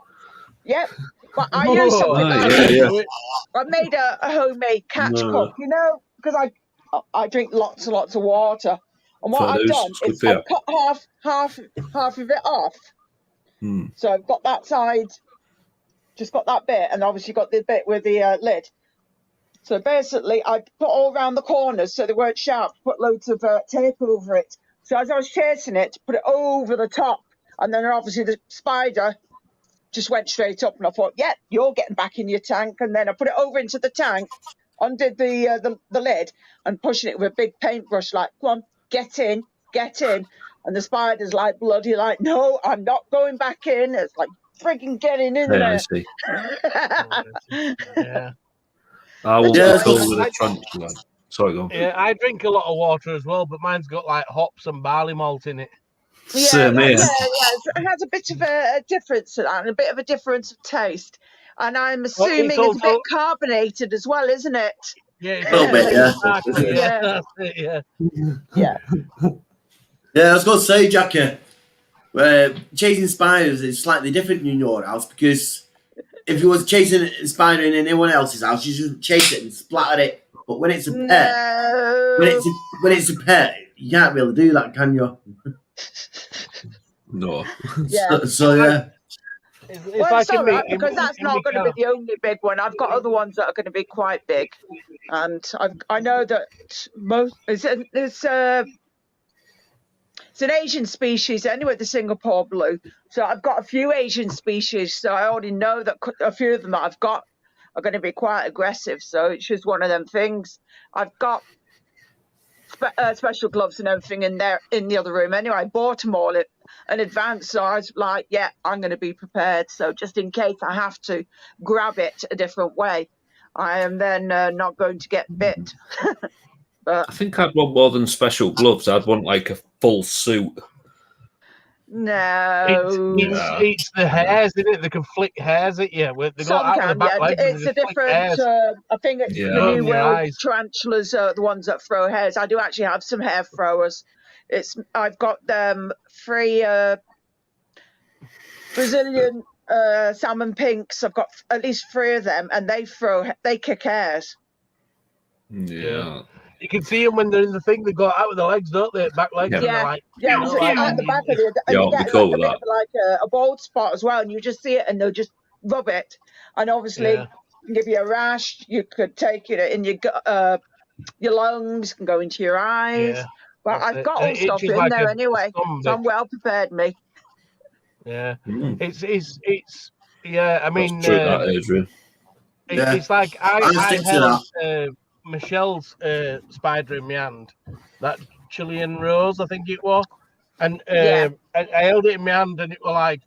Yep. But I used something yeah. I made a homemade catch cup, because I drink lots and lots of water. And what I've done is I've cut half of it off. So I've got that side, just got that bit, and obviously got the bit with the lid. So basically, I put all around the corners so they weren't sharp, put loads of tape over it. So as I was chasing it, put it over the top, and then obviously the spider just went straight up, and I thought, yeah, you're getting back in your tank. And then I put it over into the tank, undid the lid, and pushing it with a big paintbrush, like, come on, get in. And the spider's like bloody like, no, I'm not going back in. It's like frigging getting in there. I see. Yeah. I will with a tarantula. Sorry, go on. Yeah, I drink a lot of water as well, but mine's got like hops and barley malt in it. Same here. It has a bit of a difference and a bit of a difference of taste. And I'm assuming it's a bit carbonated as well, isn't it? Yeah, a little bit, yeah. That's it, yeah. Yeah, I was going to say, Jackie, chasing spiders is slightly different in your house, because if you was chasing a spider in anyone else's house, you just chase it and splatter it. But when it's a pet, when it's a pet, you can't really do that, can you? No. Yeah. So yeah. Well, it's all right, because that's not going to be the only big one. I've got other ones that are going to be quite big, and I know that it's an Asian species anyway, the Singapore blue. So I've got a few Asian species, so I already know that a few of them that I've got are going to be quite aggressive. So it's just one of them things. I've got special gloves and everything in there in the other room. Anyway, I bought them all in advance, so I was like, yeah, I'm going to be prepared. So just in case I have to grab it a different way, I am then not going to get bit. But I think I'd want more than special gloves. I'd want like a full suit. no, It's the hairs, isn't it? They can flick hairs at you. They go out with the back legs. It's a different. I think it's the New World tarantulas are the ones that throw hairs. I do actually have some hair throwers. I've got them 3 Brazilian salmon pinks. I've got at least 3 of them, and they kick hairs. Yeah. You can see them when they're in the thing. They go out with the legs, don't they? Back legs. Yeah. And they're like, at the back of it, and you get cool like, a bit of like a bald spot as well, and you just see it, and they'll just rub it, and obviously give you a rash. You could take it in your lungs, can go into your eyes. Yeah. But I've got all stuff in there anyway, so I'm well prepared. Me. Yeah. It's yeah. I mean, Adrian. It's like I held Michelle's spider in my hand, that Chilean rose, I think it was, and I held it in my hand, and it was like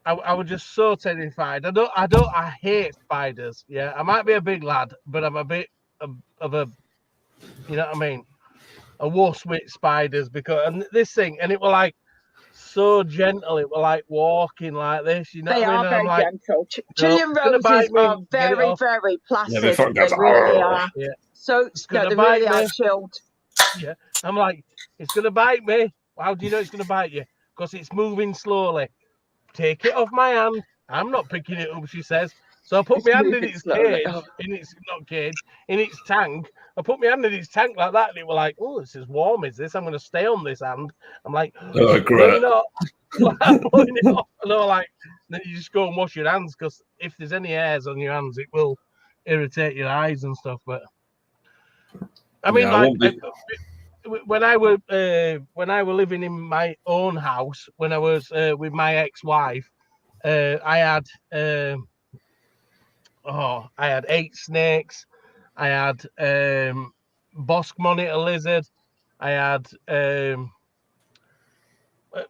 I was just so terrified. I hate spiders. Yeah, I might be a big lad, but I'm a bit of a, you know what I mean, a wuss with spiders and this thing, and it was like so gentle. It was like walking like this. You know, they what I mean? are very gentle. Chilean roses are very, very placid. They really are. Yeah. So they really are chilled. Yeah, I'm like, it's gonna bite me. How do you know it's gonna bite you? Because it's moving slowly. Take it off my hand. I'm not picking it up, she says. So I put my hand in its cage, in its tank. I put my hand in its tank like that, and it was like, oh, this is warm, is this? I'm going to stay on this hand. I'm like, oh, great. I'm blowing it off. And they're like, then you just go and wash your hands, because if there's any hairs on your hands, it will irritate your eyes and stuff. But I mean, when I were living in my own house, when I was with my ex-wife, I had 8 snakes. I had Bosque monitor lizard. I had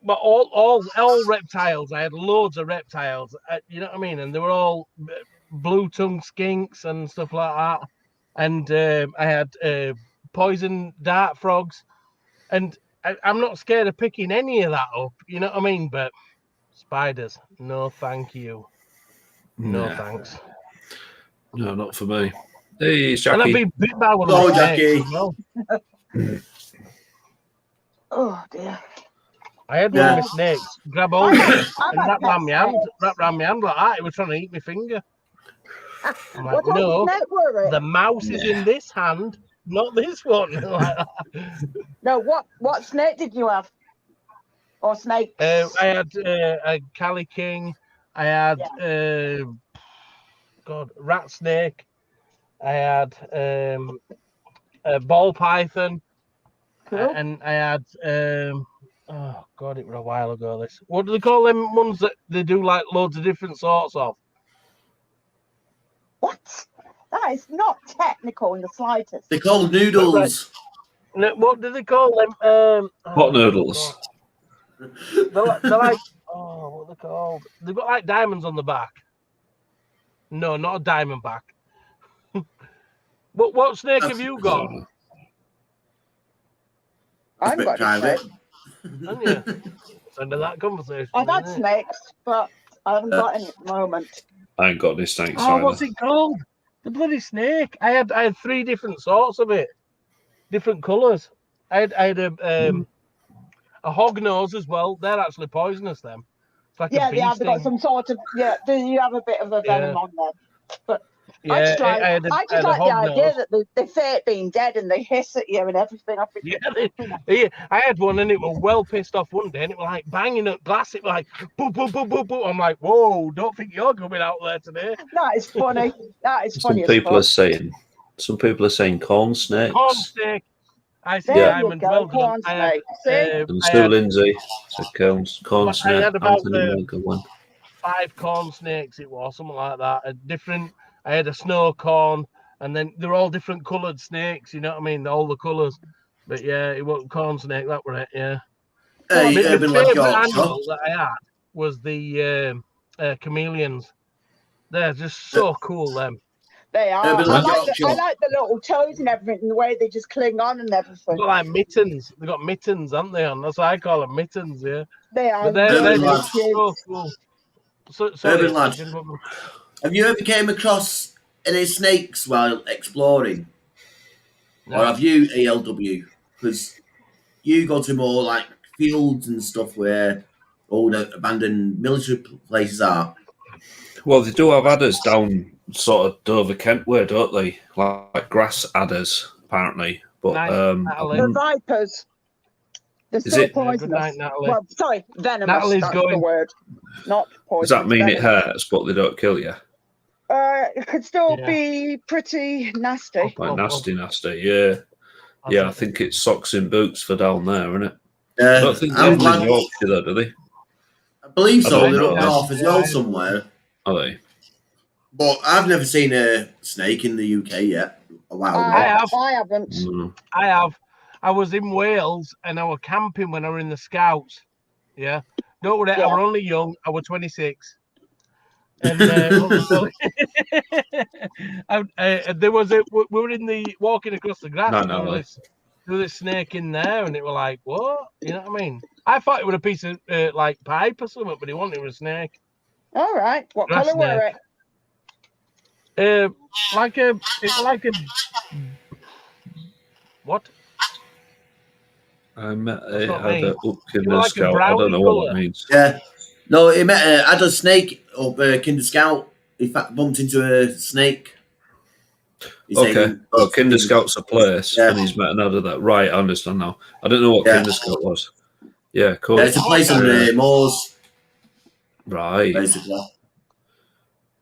but all reptiles. I had loads of reptiles. You know what I mean? And they were all blue-tongued skinks and stuff like that. And I had poison dart frogs. And I'm not scared of picking any of that up. You know what I mean? But spiders, no thank you. No thanks. No, not for me. Hey, Jackie. And I've been bit by one of Jackie. As well. Oh dear. I had one of my snakes grab hold of it and wrap around my hand like that. It was trying to eat my finger. I'm like, no, the mouse is in this hand, not this one. No, what snake did you have? Or snakes? I had a Cali King. I had rat snake. I had a ball python. Cool. And I had oh god, it was a while ago. This, what do they call them ones that they do like loads of different sorts of? What? That is not technical in the slightest. They call them noodles. No, what do they call them? Pot noodles. They're like, oh, what are they called? They've got like diamonds on the back. No, not a diamond back. What snake have you got? I haven't got any snakes. Haven't you? End of that conversation. I've had snakes, but I haven't got any at the moment. I ain't got any snakes. Oh, what's it called? The bloody snake. I had 3 different sorts of it, different colours. I had a hog nose as well. They're actually poisonous. Them. It's like they have got some sort of you have a bit of a venom on them, but. I just like the idea that they fake being dead and they hiss at you and everything. I had one and it was well pissed off one day and it was like banging at glass. It was like boop, boop, boop, boop, boop. I'm like, whoa, don't think you're coming out there today. That is funny. That is funny. Some people are saying corn snakes. Corn snake. I see diamond. Well done. And Sue Lindsay said corn snake. I had about 5 corn snakes. It was something like that. I had a snow corn, and then they're all different coloured snakes. You know what I mean? All the colours. But yeah, it wasn't corn snake. That were it. Yeah. Hey, My Urban Lad favourite Yorkshire. animal that I had was the chameleons. They're just so cool. Them. They are. Urban I Lad Yorkshire. like the little toes and everything, and the way they just cling on and everything. They've got like mittens. They've got mittens, haven't they? On that's what I call them, mittens. Yeah. They are. But they're Urban just Lad. so cool. Sorry, Urban Lad. gentlemen. Have you ever came across any snakes while exploring? No. Or have you ALW? Because you go to more like fields and stuff where all the abandoned military places are. Well, they do have adders down sort of Dover, Kent way, don't they? Like grass adders, apparently. But Nice, I Natalie. The wouldn't- vipers. They're Is so it- Good poisonous. night, Natalie. Well, sorry, venomous. Natalie's That's going. the word. Not poisonous. does that mean it venomous. hurts, but they don't kill you? It could still Yeah. be pretty nasty. Like Oh, nasty, yeah. Yeah, I think it's socks and boots for down there, isn't it? I don't think they I'm have them in glad. Yorkshire, though, do they? I believe I so. don't They're know. up north as well somewhere. Are they? But I've never seen a snake in the UK yet. A wild one. I haven't. Mm. I have. I was in Wales and I was camping when I were in the Scouts. Yeah. Don't worry, I Yeah. were only young. I was 26. And there was we were in the walking across the grass. No, and there was this snake in there, and it were like, what? You know what I mean? I thought it was a piece of like pipe or something, but it wasn't. It was a snake. All right. What Grass colour were it? Like a what? I met That's not had me. a up in You're the like a scout. I brownie don't know what colour. that means. Yeah. No, he met had a snake up Kinder Scout. He bumped into a snake. He's Okay. saying- Oh, Kinder Scout's a place, Yeah. and he's met another that. Right, I understand now. I don't know what Yeah. Kinder Scout was. Yeah, cool. It's a place on the moors, Right. basically.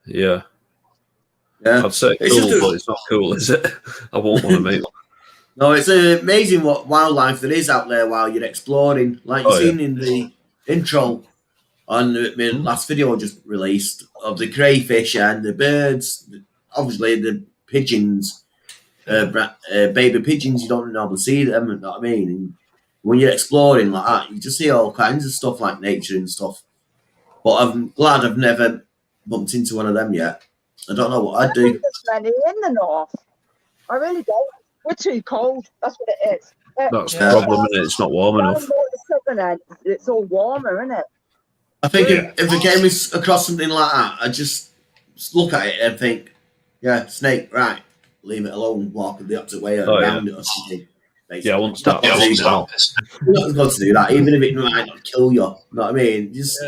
Yeah. Yeah. I'd say It's cool, just a- but it's not cool, is it? I won't want to meet one. No, it's amazing what wildlife there is out there while you're exploring. Like you've seen in the intro on my last video I just released of the crayfish and the birds, obviously the pigeons, baby pigeons, you don't normally see them, you know what I mean? And when you're exploring like that, you just see all kinds of stuff like nature and stuff. But I'm glad I've never bumped into one of them yet. I don't know what I'd I don't do. think there's many in the north. I really don't. We're too cold. That's what it is. That's Yeah. the problem, isn't it? It's not warm Down enough. more the southern end, it's all warmer, isn't it? I think if I came across something like that, I'd just look at it and think, yeah, snake, right, leave it alone, walk the opposite way around it or something. Basically. Yeah, I won't start Not pissing now. You're not supposed to do that, even if it might not kill you. You know what I mean? Just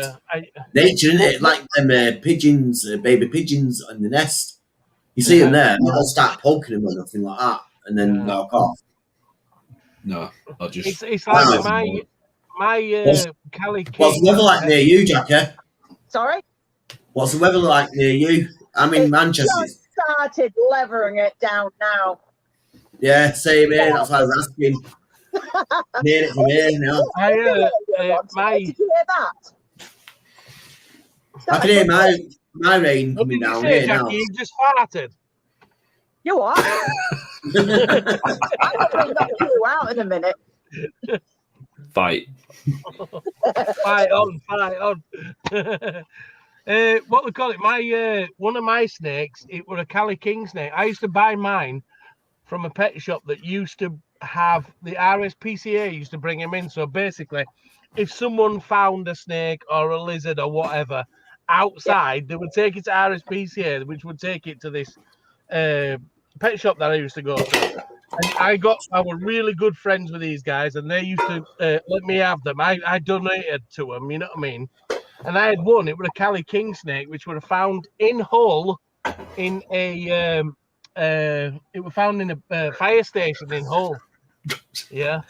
nature, isn't it? Like them pigeons, baby pigeons on the nest. You see them there, they'll start poking them or nothing like that, and then knock off. No, I'll just. It's like Wow. my Cali King. What's the weather like near you, Jackie? Sorry? What's the weather like near you? I'm in It's Manchester. just started levering it down now. Yeah, same here. That's why I was asking. Near it from here now. My Did you hear that? I can hear my rain what coming did you down say, here now. Jackie? You just farted. You what? I'm going to knock you out in a minute. Fight. Fight on. What we call it? My one of my snakes. It was a Cali King snake. I used to buy mine from a pet shop that used to have the RSPCA used to bring him in. So basically, if someone found a snake or a lizard or whatever outside, they would take it to RSPCA, which would take it to this pet shop that I used to go to. And I was really good friends with these guys, and they used to let me have them. I donated to them, you know what I mean? And I had one. It was a Cali King snake, which were found in Hull in a. It was found in a fire station in Hull. Yeah,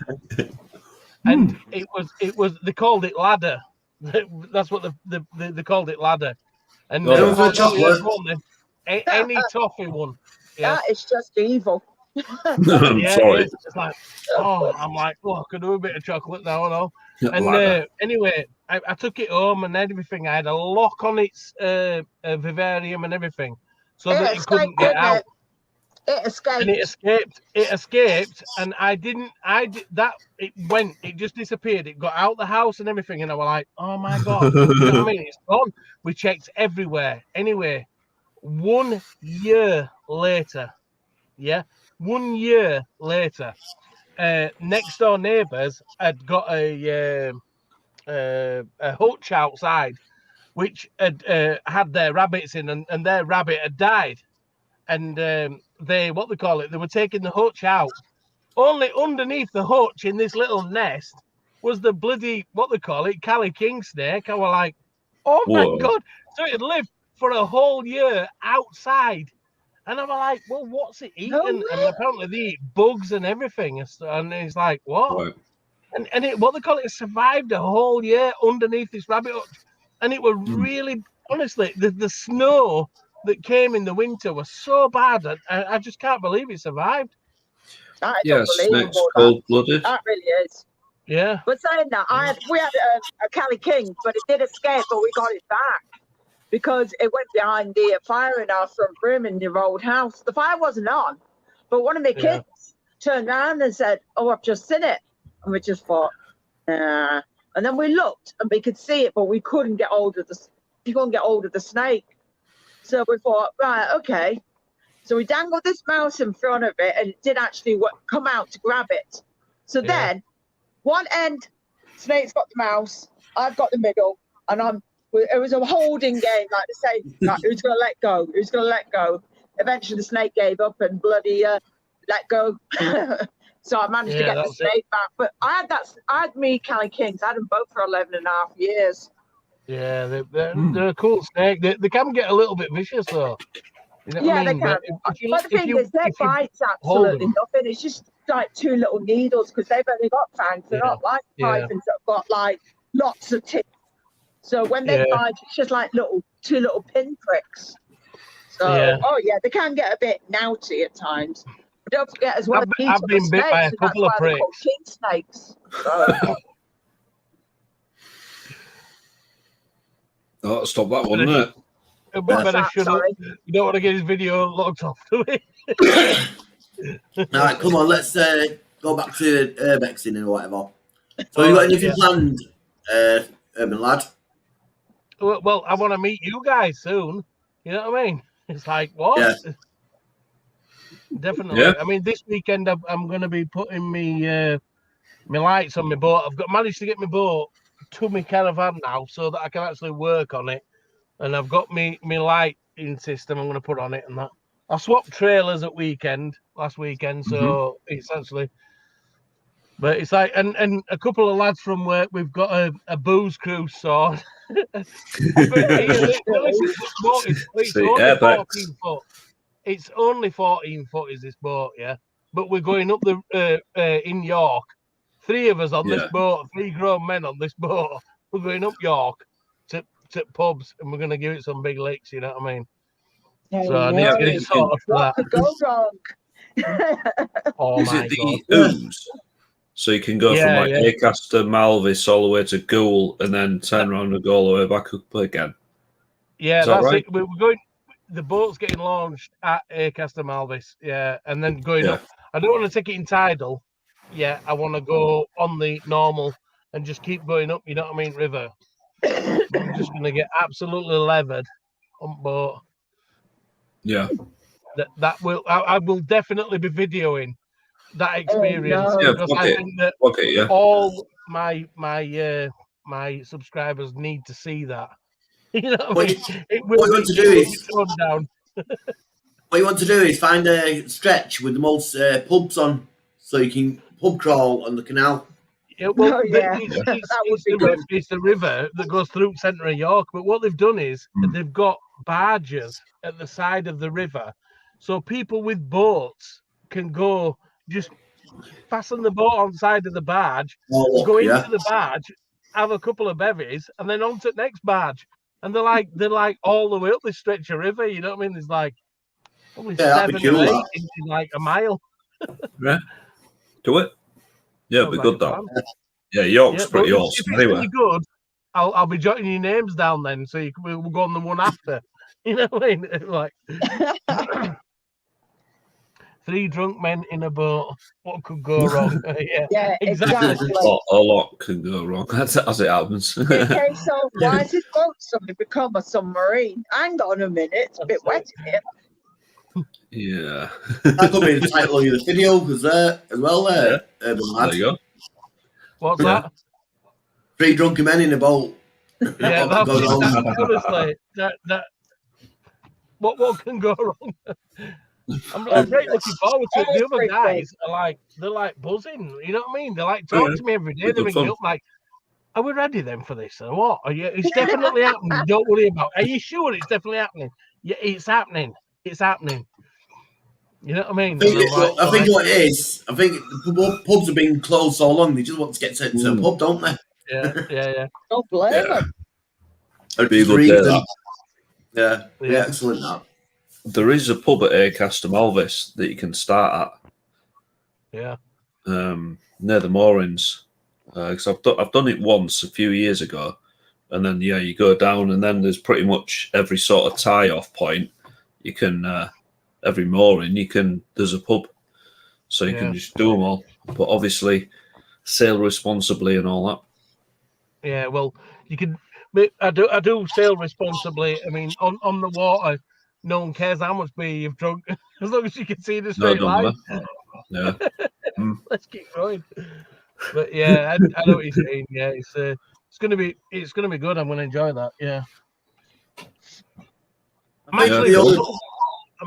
and it was. They called it ladder. That's what they called it, ladder. And Go for chocolate. any toffee one. Yeah. That is just evil. I'm Yeah, sorry. it's like, I'm like, I could do a bit of chocolate now and all. And Ladder. anyway, I took it home and everything. I had a lock on its vivarium and everything, so that it couldn't get out. It escaped. And it escaped, and it just disappeared. It got out the house and everything, and I was like, oh my God, you know what I mean? It's gone. We checked everywhere. Anyway, 1 year later, 1 year later, next door neighbours had got a hutch outside, which had their rabbits in, and their rabbit had died. And they were taking the hutch out. Only underneath the hutch in this little nest was the bloody Cali King snake. I was like, oh my God. So it had lived for a whole year outside. And I was like, well, what's it eating? And apparently they eat bugs and everything. And it's like, what? Right. And it survived a whole year underneath this rabbit hutch. And it was really, honestly, the snow that came in the winter was so bad. I just can't believe it survived. That is Yeah, unbelievable. snakes cold-blooded. That really is. Yeah. But saying that, we had a Cali King, but it did escape, but we got it back because it went behind the fire in our front room in your old house. The fire wasn't on, but one of my kids turned around and said, oh, I've just seen it. And we just thought, nah. And then we looked and we could see it, but we couldn't get hold of the snake. So we thought, right, okay. So we dangled this mouse in front of it, and it did actually come out to grab it. So then, one end, snake's got the mouse, I've got the middle, and it was a holding game, like to say, like, who's going to let go? Who's going to let go? Eventually, the snake gave up and bloody let go. So I managed to get the snake back. But I had me Cali Kings. I had them both for 11 and a half years. Yeah, they're a cool snake. They can get a little bit vicious, though. You know what I mean? They can. But the thing is, their bite's absolutely nothing. It's just like two little needles because they've only got fangs. They're not like pythons that have got like lots of teeth. So when they bite, it's just like two little pinpricks. So, they can get a bit naughty at times. But don't forget as well, I've been bit by a couple of pricks. King snakes. So. Oh, stop that one, isn't it? You don't want to get his video locked off, do we? All right, come on, let's go back to Urbexing or whatever. So, you got anything planned, Urban Lad? Well, I want to meet you guys soon. You know what I mean? It's like, what? Yeah. Definitely. Yeah. I mean, this weekend I'm going to be putting my lights on my boat. I've managed to get my boat to my caravan now so that I can actually work on it. And I've got my lighting system I'm going to put on it and that. I swapped trailers last weekend, so it's actually... But it's like, and a couple of lads from work, we've got a booze cruise sword. It's only 14 foot is this boat, yeah. But we're going up in York. 3 of us on this boat, 3 grown men on this boat. We're going up York to pubs, and we're going to give it some big licks. You know what I mean? So I need to get it sorted for that. What could go wrong? Oh is my it the God. ooze? So you can go from Acaster, Malvis, all the way to Goole, and then turn around and go all the way back up again. Yeah, that's right? It. We're going. The boat's getting launched at Acaster, Malvis. Yeah, and then going up. I don't want to take it in tidal. Yeah, I want to go on the normal and just keep going up. You know what I mean, river. I'm just going to get absolutely levered on boat. Yeah. That will. I will definitely be videoing that experience because I think that all my subscribers need to see that. You know what I mean? What you want to do is down. What you want to do is find a stretch with the most pubs on, so you can pub crawl on the canal. Yeah, well, it's the river that goes through the centre of York. But what they've done is they've got barges at the side of the river, so people with boats can go. Just fasten the boat on the side of the barge, go into the barge, have a couple of bevies, and then on to the next barge. And they're like all the way up this stretch of river. You know what I mean? There's like only 7 or 8 in like a mile. Yeah, do it. Yeah, it'll be good though. Yeah, York's pretty awesome. If it's really good, I'll be jotting your names down then, so we'll go on the one after. You know what I mean? Like. 3 drunk men in a boat. What could go wrong? Yeah, exactly. A lot can go wrong as it happens. In case of, why is this boat suddenly become a submarine? Hang on a minute, it's a bit wet in here. Yeah. That could be the title of your video, because there as well. There, Urban There Lad. you go. What's Yeah. that? 3 drunken men in a boat. Yeah, What could go wrong? honestly, what can go wrong? I'm very looking forward to it. The other guys are they're like buzzing. You know what I mean? They're like talking to me every day. They ring me up like, "Are we ready then for this or what? Are you? It's definitely happening. Don't worry about it. Are you sure it's definitely happening? Yeah, it's happening. It's happening." You know what I mean? I think what it is, I think the pubs have been closed so long, they just want to get sent to a pub, don't they? Yeah. Don't blame them. Be a good day, that. Yeah, excellent that. There is a pub at Acaster Malvis that you can start at. Yeah. Near the moorings. Because I've done it once a few years ago, and then you go down, and then there's pretty much every sort of tie-off point. You can every mooring there's a pub, so you can just do them all. But obviously, sail responsibly and all that. Yeah, well, you can. I do sail responsibly. I mean, on the water, no one cares how much beer you've drunk, as long as you can see the straight line. Yeah. Let's keep going. But yeah, I know what you're saying. Yeah, it's gonna be good. I'm gonna enjoy that. Yeah. I'm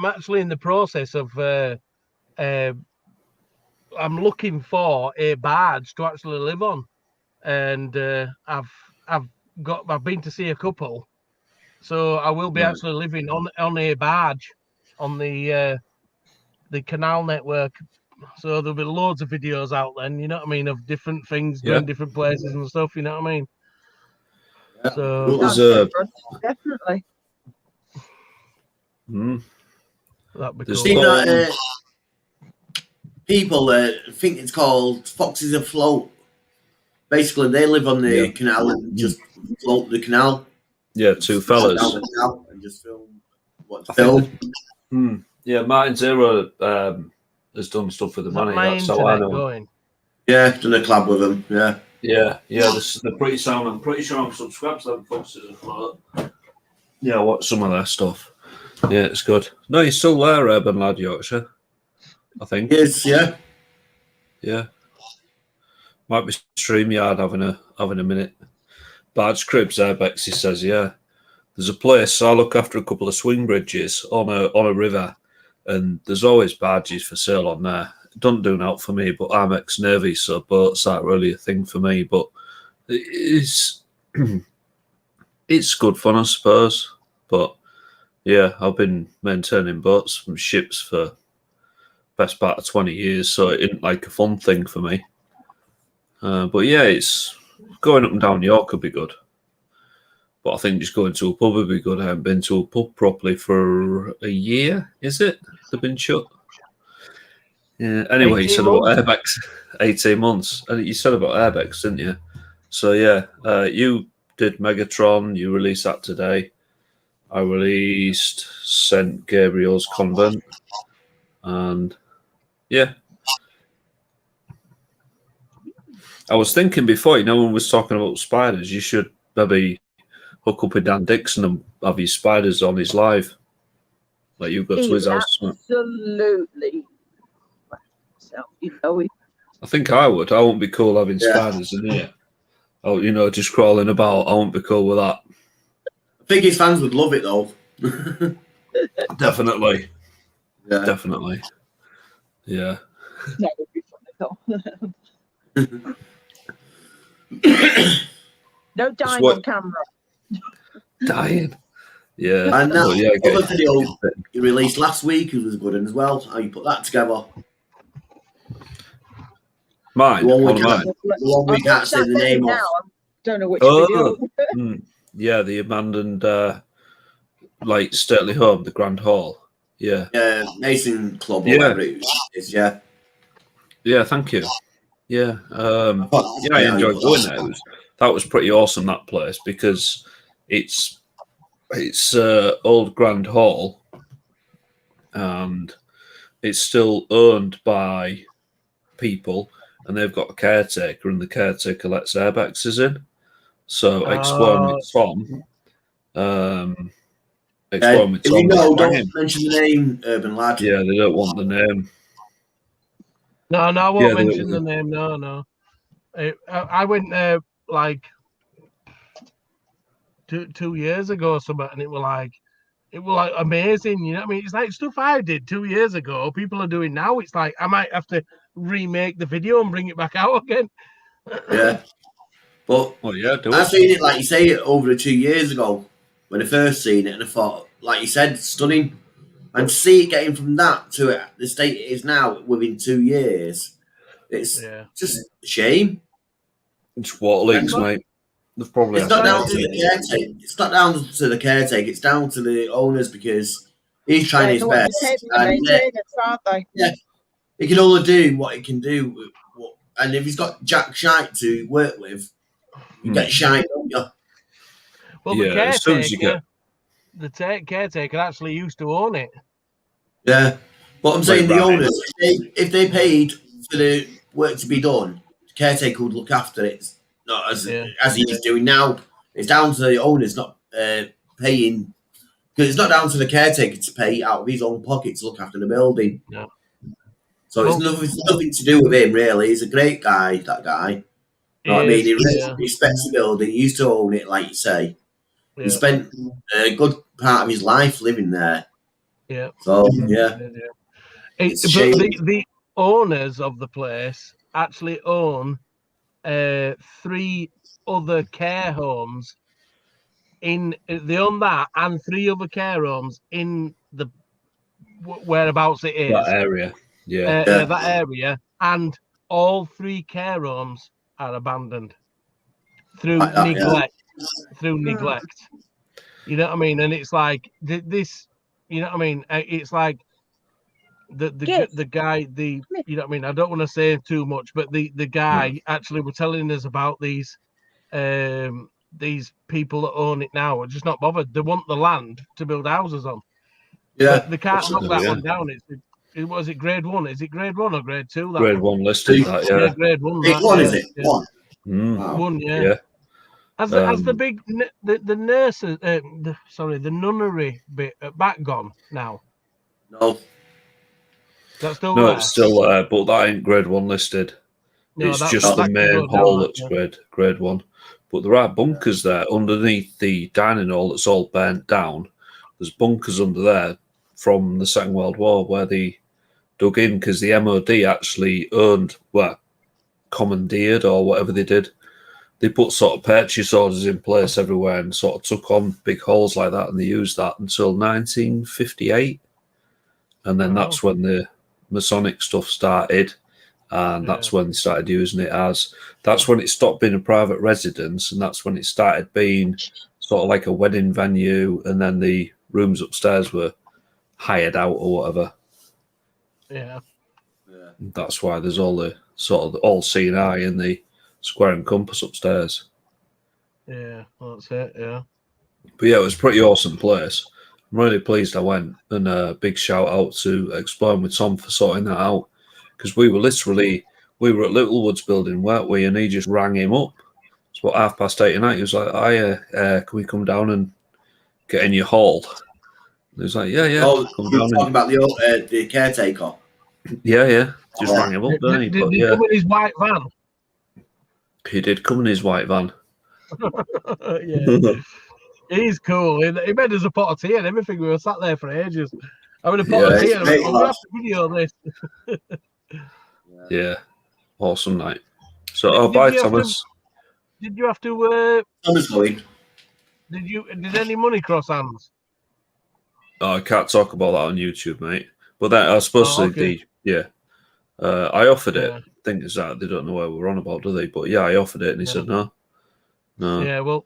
actually in the process of. I'm looking for a barge to actually live on, and I've been to see a couple, so I will be actually living on a barge on the canal network. So there'll be loads of videos out then, you know what I mean, of different things going different places and stuff, you know what I mean? Yeah. So Definitely. That'd be See cool. that people think it's called Foxes Afloat. Basically, they live on the canal and just float the canal. Yeah, 2 fellas. Down the canal and just film what's filmed. Yeah, Martin Zero has done stuff with the money. That's how I know. Going? Yeah, done a collab with them. Yeah. They're pretty sound. I'm pretty sure I'm subscribed to them Foxes Afloat. Yeah, I watch some of their stuff. Yeah, it's good. No, you're still there, Urban Lad, Yorkshire. I think. Yes, yeah. Yeah. Might be StreamYard having a minute. Barge Cribs Urbex, he says, yeah. There's a place, I look after a couple of swing bridges on a river, and there's always barges for sale on there. It doesn't do out for me, but I'm ex-Navy, so boats aren't really a thing for me. But it's good fun, I suppose. But yeah, I've been maintaining boats from ships for best part of 20 years, so it isn't like a fun thing for me. But yeah, it's going up and down York could be good. But I think just going to a pub would be good. I haven't been to a pub properly for a year, is it? They've been shut. Yeah. Anyway, you said about Urbex, 18 months. And you said about Urbex, didn't you? So yeah, you did Megatron. You released that today. I released St. Gabriel's Convent. And yeah. I was thinking before, when we was talking about spiders, you should maybe hook up with Dan Dixon and have his spiders on his live. Like you go to his house. Absolutely. So, I think I would. I wouldn't be cool having spiders in here. Oh, just crawling about. I wouldn't be cool with that. I think his fans would love it though. Definitely. Yeah. Definitely. Yeah. That would be funny though. No dying on camera. Dying. Yeah. And that other video you released last week, it was good as well. How you put that together? Mine. The one we can't say the name of. I don't know which video. Yeah, the abandoned stately home, the Grand Hall. Yeah. Mason Club or whatever it is, yeah. Yeah, thank you. Yeah. I enjoyed going there. That was pretty awesome, that place, because it's old Grand Hall, and it's still owned by people, and they've got a caretaker, and the caretaker lets Urbexes in. So exploring with Tom, exploring with if Tom, you know, rang don't him. mention the name, Urban Lad. Yeah, they don't want the name. No, I Yeah, won't they mention the don't- name. No. I went there like 2 years ago or something, and it was like amazing. You know what I mean? It's like stuff I did 2 years ago. People are doing now. It's like I might have to remake the video and bring it back out again. Yeah, but Oh yeah, do I it. seen it like you say over 2 years ago when I first seen it, and I thought, like you said, stunning. And to see it getting from that to the state it is now within 2 years, it's Yeah. just a shame. It's water leaks, And mate. They've probably it's had not to down make to it. the caretaker. It's not down to the caretaker. It's down to the owners because he's trying They're his the ones best, who pay for the and maintenance, aren't they? he can only do what he can do. And if he's got Jack Shite to work with, you get shite, don't you? Well, Yeah, as soon as you get caretaker actually used to own it. Yeah, but I'm saying the right. owners, if they paid for the work to be done, the caretaker would look after it, not as he's doing now. It's down to the owners not paying, because it's not down to the caretaker to pay out of his own pocket to look after the building. Yeah. So it's nothing to do with him really. He's a great guy, that guy. You know what I mean? He respects the building. He used to own it, like you say. Yeah. He spent a good part of his life living there. Yeah. So yeah. It's a shame. The owners of the place actually own 3 other care homes. They own that and 3 other care homes in the whereabouts it is. That area. Yeah. That area, and all 3 care homes are abandoned through Like that, neglect. Through neglect, you know what I mean? And it's like this, you know what I mean? It's like the guy, you know what I mean? I don't want to say too much, but the guy actually were telling us about these people that own it now are just not bothered. They want the land to build houses on. Yeah, but they can't knock that one down. Was it grade 1? Is it grade 1 or grade 2? Grade 1 listed that, yeah. Grade 1. Grade 1, is it? 1. Wow. 1, yeah. Yeah. Has the big the nurses, the nunnery bit back gone now? No. That's still No, there? it's still there, but that ain't grade 1 listed. No, it's that just the can main go down, hall that, that's grade 1. But there are bunkers there underneath the dining hall that's all burnt down. There's bunkers under there from the Second World War where they dug in because the MOD actually commandeered or whatever they did. They put sort of purchase orders in place everywhere and sort of took on big halls like that, and they used that until 1958. And then that's when the Masonic stuff started, and that's when they started using it as. That's when it stopped being a private residence, and that's when it started being sort of like a wedding venue, and then the rooms upstairs were hired out or whatever. Yeah. And that's why there's all the sort of all C&I in the square and compass upstairs. Yeah, that's it, yeah. But yeah, it was a pretty awesome place. I'm really pleased I went, and a big shout out to Exploring with Tom for sorting that out, because we were at Littlewoods building, weren't we? And he just rang him up. It's about 8:30 at night. He was like, can we come down and get in your hall? And he was like, yeah. Oh, come you're down talking about the caretaker. Yeah. Just rang him up, didn't he? Did he come in his white van? He did come in his white van. Yeah. He's cool. He made us a pot of tea and everything. We were sat there for ages. Having a pot of tea and we have to video this. Yeah. Awesome night. So, bye, Thomas. Did you have to... Thomas going. Did any money cross hands? Oh, I can't talk about that on YouTube, mate. But that I suppose I offered it. I think it's that they don't know what we're on about, do they? But yeah, I offered it, and he said no. Yeah, well,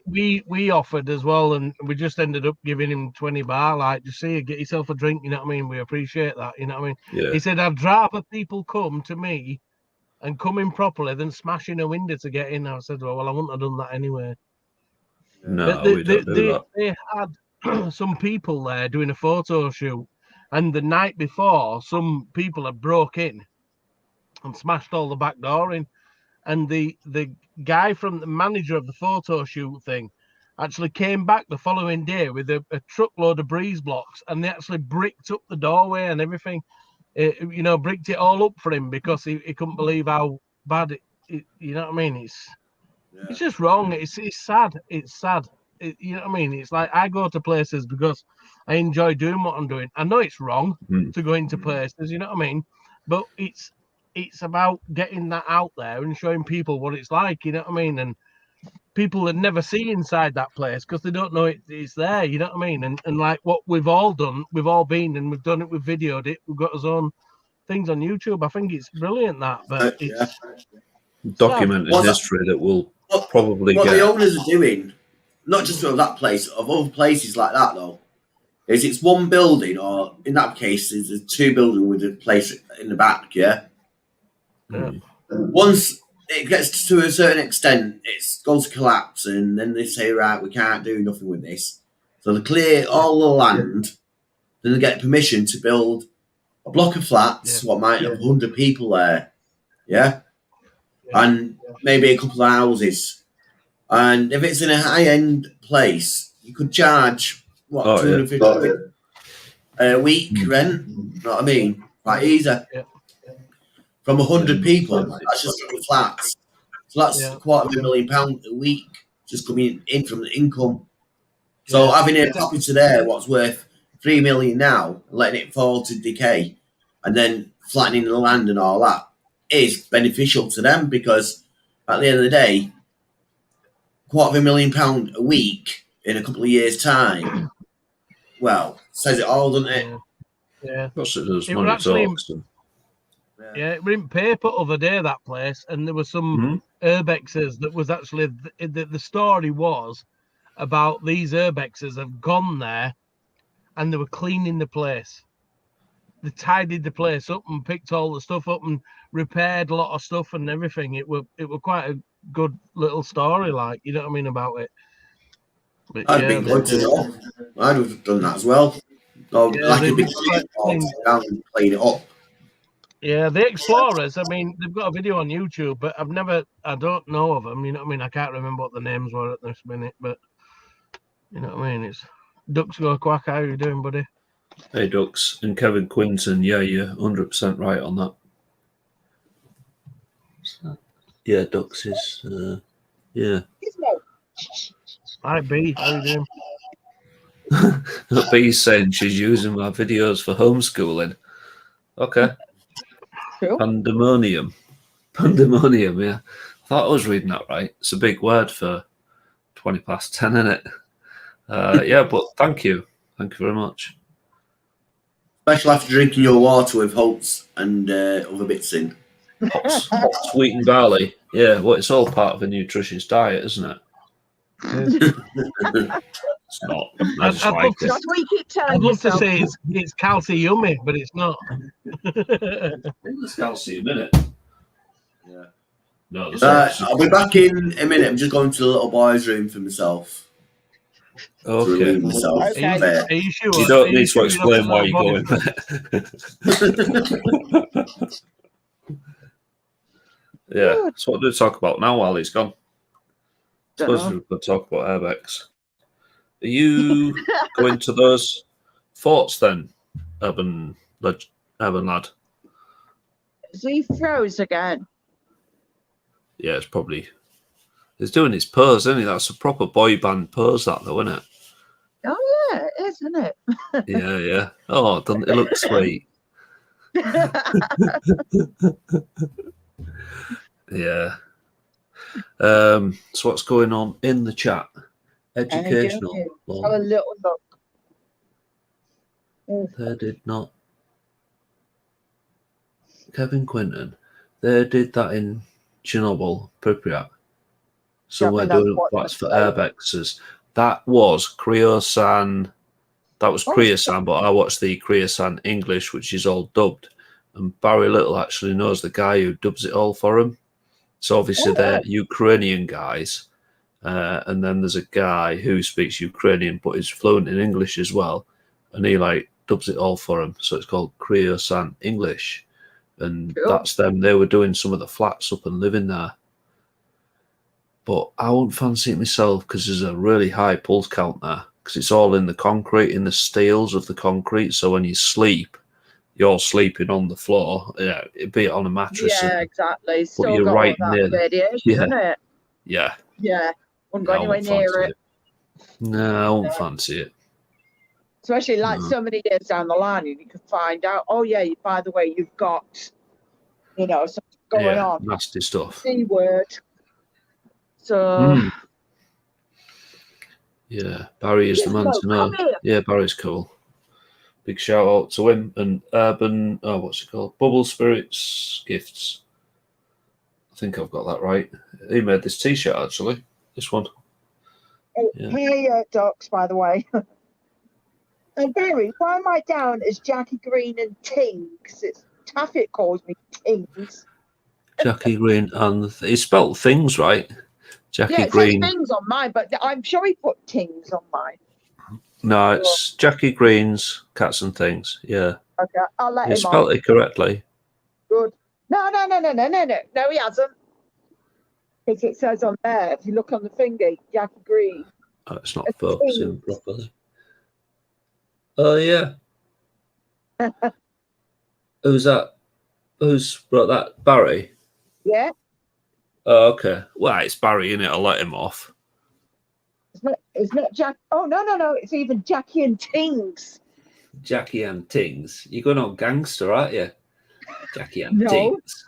we offered as well, and we just ended up giving him 20 bar. Like, just see, get yourself a drink. You know what I mean? We appreciate that. You know what I mean? Yeah. He said, "I'd rather people come to me and come in properly than smashing a window to get in." I said, "Well, I wouldn't have done that anyway." No, we don't do that. They had some people there doing a photo shoot, And the night before, some people had broke in and smashed all the back door in. And the guy from the manager of the photo shoot thing actually came back the following day with a truckload of breeze blocks, and they actually bricked up the doorway and everything. Bricked it all up for him because he couldn't believe how bad it. You know what I mean? It's just wrong. It's sad. It's sad. You know what I mean? It's like I go to places because I enjoy doing what I'm doing. I know it's wrong to go into places. You know what I mean? But it's about getting that out there and showing people what it's like. You know what I mean? And people that never see inside that place because they don't know it's there. You know what I mean? And like what we've all done, we've all been and we've done it. We've videoed it. We've got our own things on YouTube. I think it's brilliant that, but it's documented history that will probably what get. the owners are doing, not just of that place, of other places like that though, is it's one building, or in that case, it's a two building with a place in the back. Yeah. Once it gets to a certain extent, it goes to collapse, and then they say, right, we can't do nothing with this. So they clear all the land, then they get permission to build a block of flats, what might have 100 people there, and maybe a couple of houses. And if it's in a high-end place, you could charge, 250 quid a week rent, you know what I mean? Quite easy. From 100 people, that's just the flats. So that's £250,000 a week just coming in from the income. So having a property there, what's worth 3 million now, letting it fall to decay, and then flattening the land and all that is beneficial to them, because at the end of the day, £250,000 a week in a couple of years' time, well, says it all, doesn't it? Yeah. Course it does. It Money actually, talks. it was in paper other day, that place, and there were some Urbexes that was actually the story was about these Urbexes have gone there and they were cleaning the place. They tidied the place up and picked all the stuff up and repaired a lot of stuff and everything. It were quite a good little story, like, you know what I mean, about it. But I'd be good to know. I'd have done that as well. Or like a big down and clean it up. Yeah, the Explorers, I mean, they've got a video on YouTube, but I don't know of them, you know what I mean? I can't remember what the names were at this minute, but you know what I mean? It's Ducks Go Quack. How are you doing, buddy? Hey, Ducks. And Kevin Quinton, yeah, you're 100% right on that. Yeah, Ducks is, yeah. Hi, B. How you doing? B's saying she's using my videos for homeschooling. Okay. Cool. Pandemonium, yeah. I thought I was reading that right. It's a big word for 10 past, isn't it? Yeah, but thank you. Thank you very much. Especially after drinking your water with oats and other bits in. Hot sweetened barley. Yeah, well, it's all part of a nutritious diet, isn't it? It's not. I'd love to say it's calcium-y, but it's not. There's calcium in it. Yeah. No, I'll be back in a minute. I'm just going to the little boy's room for myself. Okay. Okay. Are you sure? You don't need to explain why you're going there. Yeah. So what do we talk about now while he's gone? I suppose we could talk about Urbex. Are you going to those forts then, Urban Lad? Is he froze again? Yeah, it's probably. He's doing his pose, isn't he? That's a proper boy band pose, that though, isn't it? Oh yeah, it is, isn't it? Yeah. Oh, doesn't it look sweet? Yeah. So what's going on in the chat? Educational. Have a little look. They did not. Kevin Quinton. They did that in Chernobyl, Pripyat. Somewhere doing flats for Urbexes. That was Kriosan. That was Kriosan, but I watched the Kriosan English, which is all dubbed. And Barry Little actually knows the guy who dubs it all for him. So obviously they're Ukrainian guys. And then there's a guy who speaks Ukrainian, but is fluent in English as well. And he like dubs it all for them. So it's called Creosan English, and Cool. that's them. They were doing some of the flats up and living there. But I wouldn't fancy it myself because there's a really high pulse count there because it's all in the concrete, in the steels of the concrete. So when you sleep, you're sleeping on the floor. Yeah, be it on a mattress. Yeah, exactly. But Still you're got right all near that radiation, yeah. isn't it? Yeah. Yeah. Wouldn't go I anywhere wouldn't near fancy it. No, I won't fancy it. Especially like No. so many years down the line, and you can find out, oh yeah, by the way, you've got, you know, something going on. Nasty stuff. C word. So yeah, Barry is the man no, to know. come here. Yeah, Barry's cool. Big shout out to him and Urban. Oh, what's it called? Bubble Spirits Gifts. I think I've got that right. He made this T-shirt actually. This one. Oh, Yeah. hey, Docs, by the way. And Barry, why am I down as Jackie Green and Tings? It's Taffet calls me Tings. Jackie Green and he spelt things right. Jackie Yeah, it Green. says Tings on mine, but I'm sure he put Tings on mine. No, it's Jackie Green's Cats and Things. Yeah. Okay, I'll let You him spelt on. it correctly. Good. No, he hasn't. Because it says on there, if you look on the finger, Jackie Green. Oh, it's not It's focusing Tings. properly. Oh yeah. Who's that? Who's brought that? Barry? Yeah, Oh, okay. Well, it's Barry, innit? I'll let him off. it's not Jack. Oh, no, it's even Jackie and Tings. Jackie and Tings. You're going on gangster, aren't you? Jackie and No. Tings.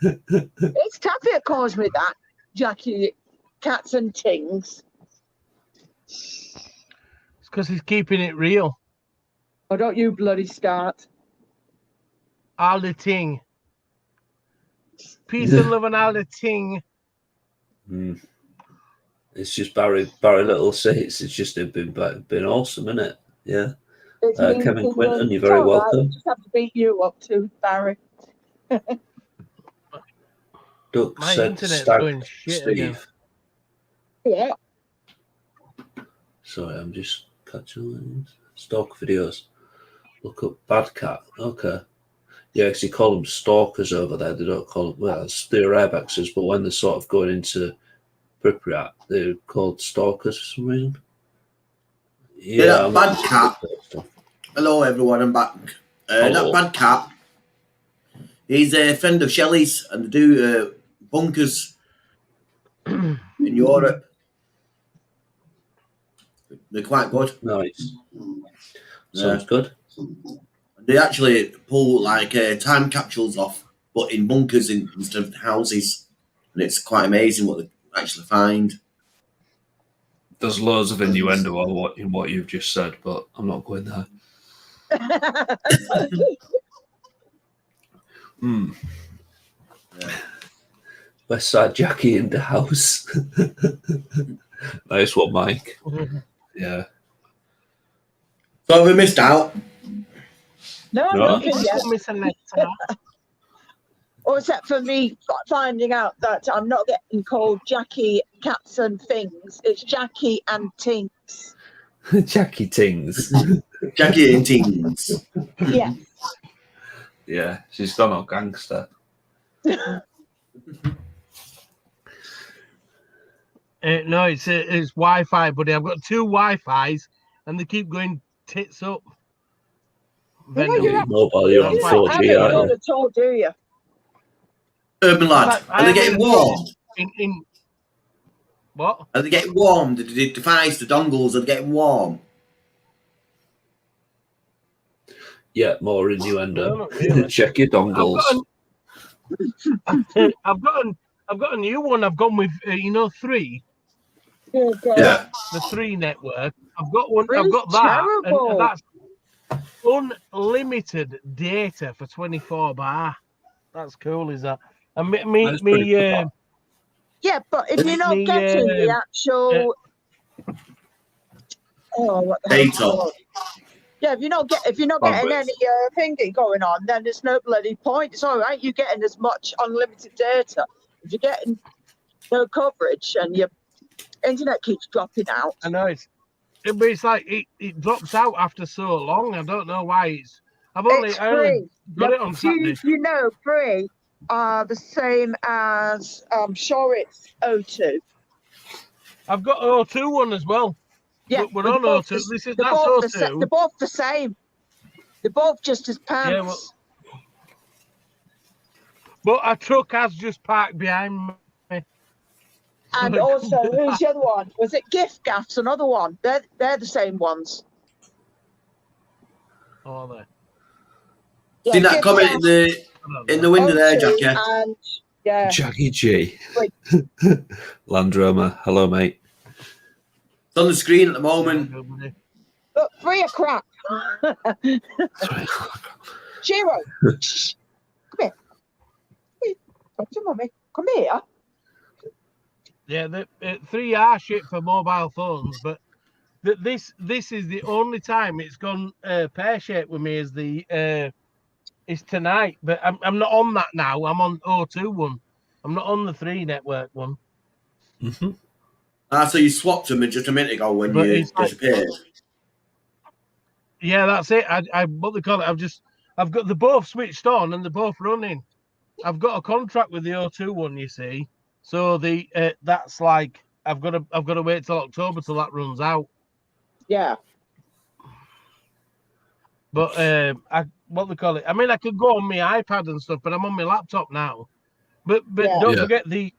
It's Taffy that calls me that. Jackie, Cats and Tings. It's because he's keeping it real. Oh, don't you bloody start. All the ting. Peace and love and all the ting. It's just Barry Little Seats. It's just been awesome, isn't it? Yeah. Kevin Quinton, you're very welcome. Right. Just have to beat you up too, Barry. Duck My said internet's Stag going shit Steve. again. Yeah. Sorry, I'm just catching on. Stalk videos. Look up Bad Cat. Okay. Yeah, because you call them stalkers over there. They don't call them, well, they're Urbexers, but when they're sort of going into Pripyat, they're called stalkers for some reason. Yeah, that Bad Cat. Hello, everyone, I'm back. That Bad Cat, he's a friend of Shelley's, and they do bunkers in Europe. They're quite good. Nice. Sounds good. They actually pull like time capsules off, but in bunkers instead of houses, and it's quite amazing what they actually find. There's loads of innuendo in what you've just said, but I'm not going there. West Side Jackie in the house. Nice one, Mike. Yeah. So have we missed out? No, I'm No. looking yet. Or except for me finding out that I'm not getting called Jackie, Cats and Things. It's Jackie and Tings. Jackie Tings. Jackie and Tings. Yeah. Yeah, she's done a gangster. No, it's Wi-Fi, buddy. I've got 2 Wi-Fis, and they keep going tits up. Mobile, you're on 4G, aren't you? At all, do you? Urban lad, are they getting warmed? In what? Are they getting warmed? The device, the dongles are getting warm. Yeah, more innuendo. No, not really. Check your dongles. I've got a new one. I've gone with 3. Yeah. The 3 network. I've got one. Really I've got that, terrible. and that's unlimited data for 24 bar. That's cool, is that? And yeah, but if you're not getting the actual, what the hell? Data. Yeah, if you're not getting any thingy going on, then there's no bloody point. It's all right, you're getting as much unlimited data. If you're getting no coverage and your internet keeps dropping out. I know It's like it drops out after so long. I don't know why I only free. got it on Saturday. You know, free are the same as I'm sure it's O2. I've got O2 one as well. Yeah, we're on O2. That's O2. They're both the same. They're both just as pants. Yeah, well, but a truck has just parked behind me. And also, who's the other one? Was it Gift Gaff's another one? They're the same ones. Oh, there. Yeah, See that Gift comment Gaff, in the window there, O2, Jackie? and yeah, Jackie G. Land Rover. Hello, mate. It's on the screen at the moment. Look, free a crap. Shiro, shh. Come here. Come to mummy. Come here. Yeah, the 3R shit for mobile phones, but this is the only time it's gone pear shaped with me is tonight. But I'm not on that now. I'm on O2 one. I'm not on the 3 network one. Mm-hmm. So you swapped them just a minute ago when you disappeared. Yeah, that's it. I what they call it. I've got the both switched on and they're both running. I've got a contract with the O2 one, you see. So that's like I've got to wait till October till that runs out. Yeah. But what they call it? I mean, I could go on my iPad and stuff, but I'm on my laptop now. But don't forget this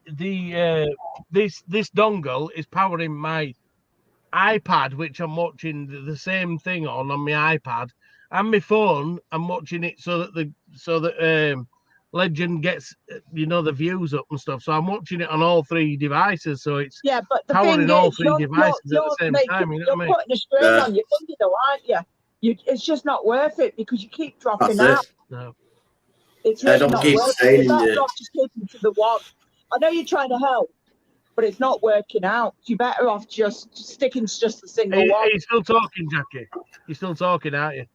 dongle is powering my iPad, which I'm watching the same thing on my iPad, and my phone. I'm watching it so that Legend gets the views up and stuff. So I'm watching it on all 3 devices. So it's but the powering thing all is, 3 devices at the same time. You know what I mean? You're putting a strain on your finger, though, aren't you? It's just not worth it because you keep dropping out. No. It's really not worth it. You're better off just keeping to the one. I know you're trying to help, but it's not working out. You're better off just sticking to just the single one. Are you still talking, Jackie? You're still talking, aren't you?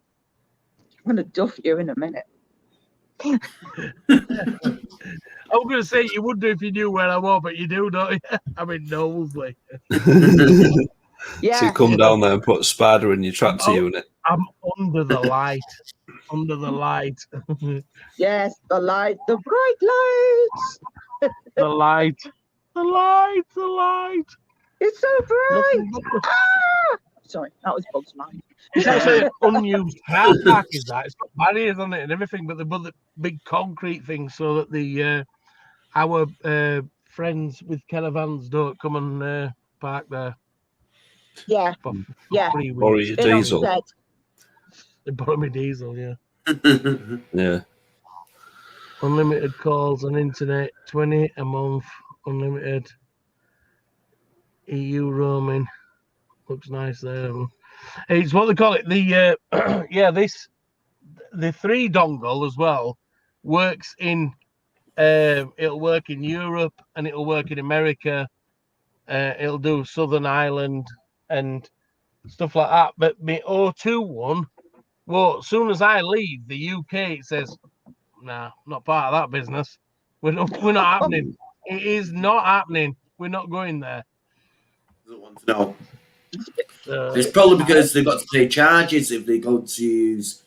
I'm going to duff you in a minute. I was going to say you would do if you knew where I was, but you do, don't you? I mean, Knowsley. Yeah. So you come down there and put a spider in your tractor unit. I'm under the light. Under the light. Yes, the light, the bright lights. The light. The light. The light. It's so bright. Ah! Sorry, that was Bug's mind. It's actually an unused car park, is that? It's got barriers on it and everything, but they put the big concrete thing so that the our friends with caravans don't come and park there. Yeah. For Borrow your diesel. They borrow me diesel, yeah. Yeah. Unlimited calls on internet, 20 a month, unlimited EU roaming. Looks nice there. It's what they call it. The the 3 dongle as well works in. It'll work in Europe and it'll work in America. It'll do Southern Ireland and stuff like that. But my O2 one, well, as soon as I leave the UK, it says, "Nah, not part of that business. We're not happening. It is not happening. We're not going there." Doesn't want to know. It's probably because they've got to pay charges if they go to use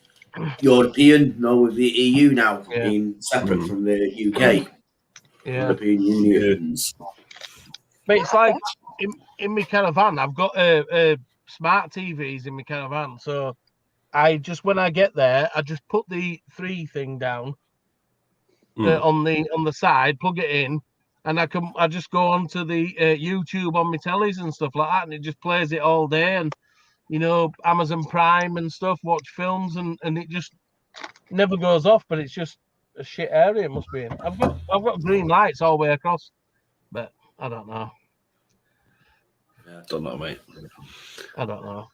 European, with the EU now being separate from the UK. European unions. But it's like in my caravan, I've got smart TVs in my caravan. So when I get there, I just put the 3 thing down on the side, plug it in, and I just go onto the YouTube on my tellies and stuff like that, and it just plays it all day, and Amazon Prime and stuff, watch films, and it just never goes off. But it's just a shit area it must be in. I've got green lights all the way across, but I don't know. Yeah, don't know, mate. I don't know.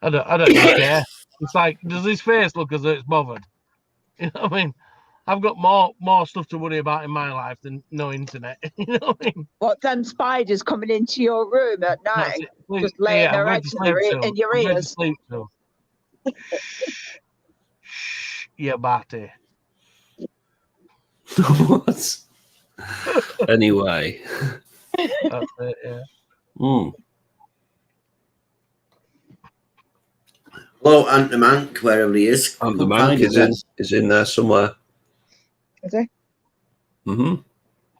I don't even care. It's like, does his face look as though it's bothered? You know what I mean? I've got more stuff to worry about in my life than no internet. You know what I mean? What, them spiders coming into your room at night, just laying their eggs in your ears? Shh, yeah, Batty. What? Anyway. That's it, yeah. Hello, Ant the Mank, wherever he is. And the Mank is in there somewhere. Is he?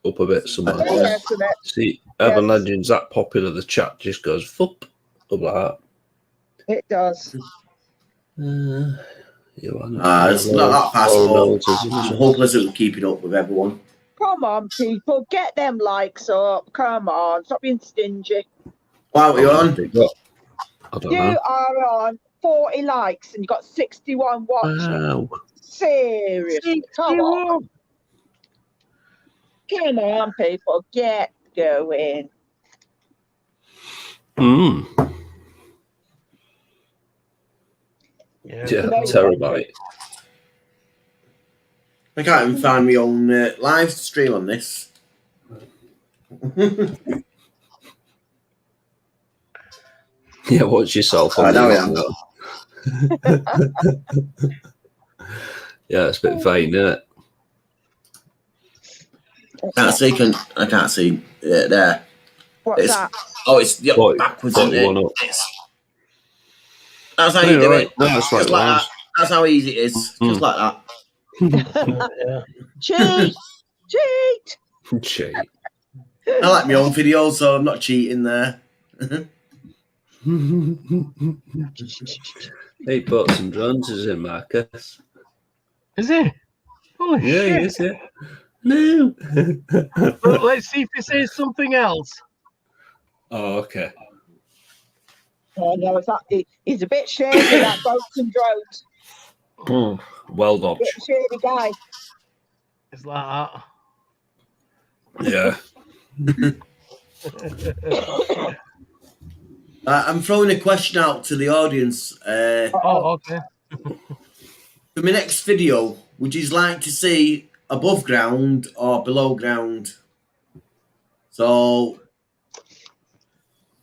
Up a bit somewhere. Oh, yes, isn't it? See, Evan Legend's that popular, the chat just goes fup up like that. It does. It's not that fast, but I'm hopeless at keeping up with everyone. Come on, people, get them likes up. Come on, stop being stingy. Wow, are you on? I don't You know. are on 40 likes and you got 61 watching. Wow. Seriously, come on. Come on, people, get going. Yeah, terabyte. I can't even find my own live stream on this. Yeah, watch yourself on the Yeah, it's a bit vain, isn't it? I can't see it there. What's that? Oh, it's backwards, isn't it? That's how you do it. No, that's right. Just like that. That's how easy it is. Just like that. Cheat! Cheat. I like my own videos, so I'm not cheating there. He put some drones in, Marcus. Is he? Holy shit. He is, yeah. No. But let's see if he says something else. Oh, okay. Oh, no, he's a bit shady, that boats and drones. Well dodged. Bit shady guy. It's like that. Yeah. I'm throwing a question out to the audience. Okay. For my next video, would you like to see above ground or below ground? So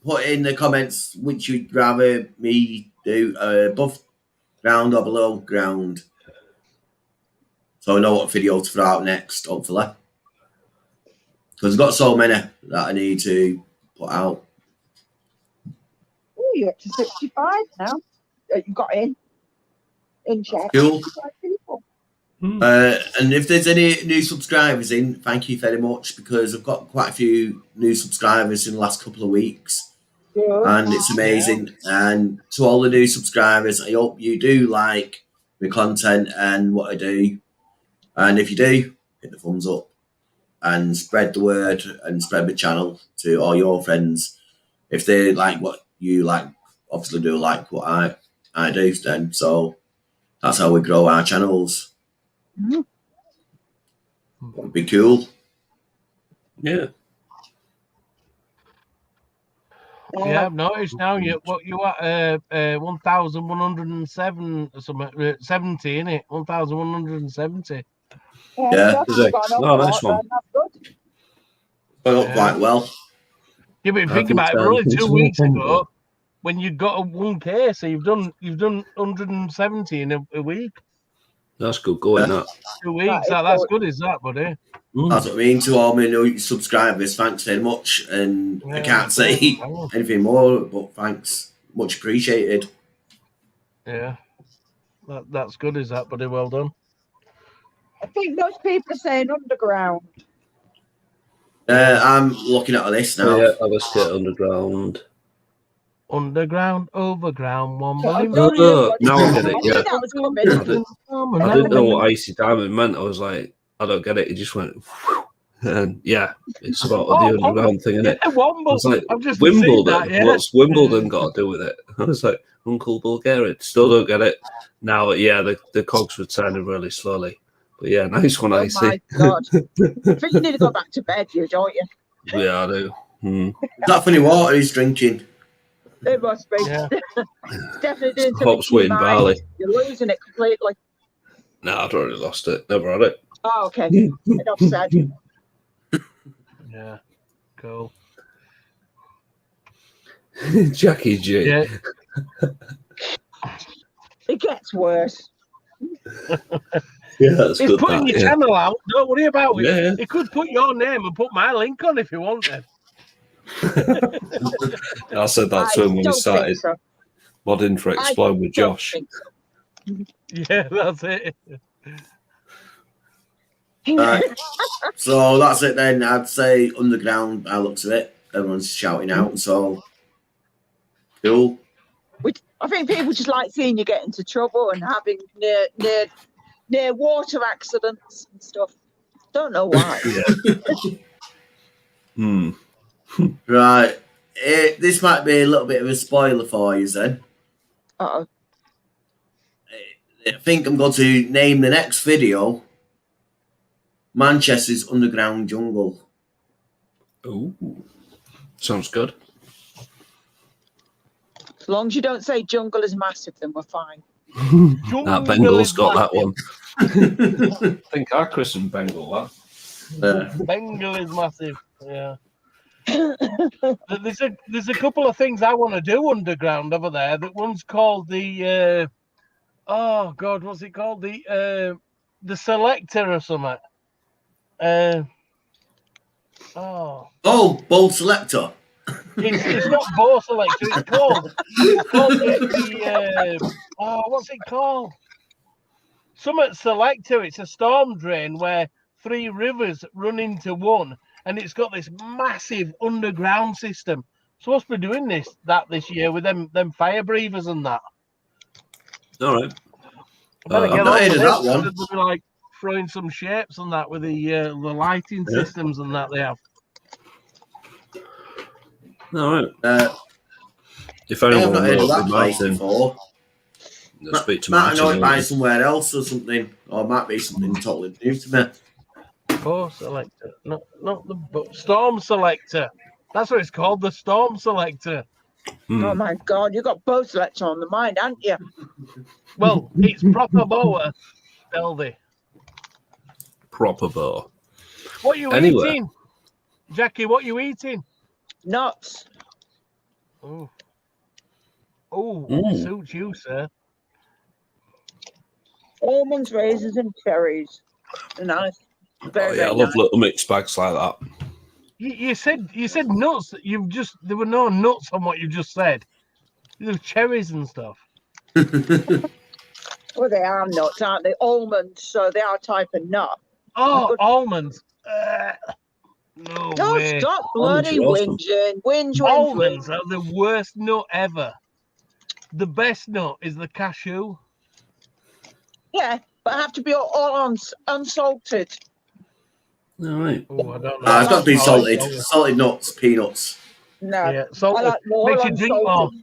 put in the comments which you'd rather me do, above ground or below ground. So I know what video to throw out next, hopefully. Because I've got so many that I need to put out. Oh, you're up to 65 now. You got in chat. Cool. And if there's any new subscribers in, thank you very much, because I've got quite a few new subscribers in the last couple of weeks. Good. And it's amazing. Yeah. And to all the new subscribers, I hope you do like my content and what I do. And if you do, hit the thumbs up and spread the word and spread my channel to all your friends. If they like what you like, obviously do like what I do then. So that's how we grow our channels. It'd be cool. Yeah. Yeah, I've noticed now you at 1,107 or something, 70, innit? 1,170. Yeah. Oh, nice one. Went up quite well. Yeah, but think about it, we're only 2 weeks ago when you got a 1K, so you've done 170 in a week. That's good going, that. 2 weeks, that's good, is that, buddy? That's what I mean to all my new subscribers. Thanks very much. And I can't say anything more, but thanks. Much appreciated. Yeah. That's good, is that, buddy? Well done. I think most people are saying underground. I'm looking at this now. Yeah, I was get underground. Underground, overground, one now I get it, yeah. I didn't know what Icy Diamond meant. I was like, I don't get it. It just went, and yeah, it's about the underground thing, isn't it? I was like, just Wimbledon. What's Wimbledon got to do with it? I was like, Uncle Bulgaria. Still don't get it. Now, yeah, the cogs were turning really slowly. But yeah, nice one, Icy. Oh my God. I think you need to go back to bed, don't you? Yeah, I do. Is that funny water he's drinking? It must be. Yeah. It's definitely doing Hop, sweet, and barley. You're losing it completely. No, I'd already lost it. Never had it. Oh, okay. Enough said. Yeah, cool. Jackie G. Yeah. It gets worse. Yeah, that's He's good. Putting your channel out. Don't worry about it. Yeah. He could put your name and put my link on if you wanted. I said that to him when we started. So. Modding for Explode with don't Josh. think so. Yeah, that's it. Right. So that's it then. I'd say underground by the looks of it. Everyone's shouting out, so cool. I think people just like seeing you get into trouble and having near water accidents and stuff. Don't know why. Right. This might be a little bit of a spoiler for you then. Uh-oh. I think I'm going to name the next video Manchester's Underground Jungle. Ooh, sounds good. As long as you don't say jungle is massive, then we're fine. That Bengal's got that one. I think I christened Bengal that. Bengal is massive. Yeah. There's a couple of things I want to do underground over there. That one's called the oh god, what's it called? The selector or something. Oh, Bold Selector. it's not Bow Selector. It's called the what's it called? Summit Selector. It's a storm drain where 3 rivers run into one, and it's got this massive underground system. Supposed to be doing this year with them fire breathers and that. All right. I better I've get not on heard with of that this. one. They're like throwing some shapes and that with the lighting systems and that they have. All right. If I've anyone not heard of knows, that we place might before. speak to Might know it by Martin. somewhere else or something, or it might be something totally new to me. Bow Selector, not the Storm Selector. That's what it's called, the Storm Selector. Oh my God, you got bow selector on the mind, haven't you? Well, it's proper boa, Beldy. Proper bow. What you Anyway. eating, Jackie? What you eating? Nuts. Oh, Mm. suits you, sir. Almonds, raisins, and cherries. They're nice. Very, I very love nice. little mixed bags like that. You said nuts. There were no nuts on what you just said. There were cherries and stuff. Well, they are nuts, aren't they? Almonds, so they are a type of nut. Oh, Good. almonds. No way. Stop bloody Almonds whinging. Whinge. Almonds are the worst nut ever. The best nut is the cashew. Yeah, but have to be all unsalted. All right. Oh, I don't know. It's got to be salted. Oh, Salted nuts, peanuts. No, yeah, salted. I like more Makes you drink more. unsalted.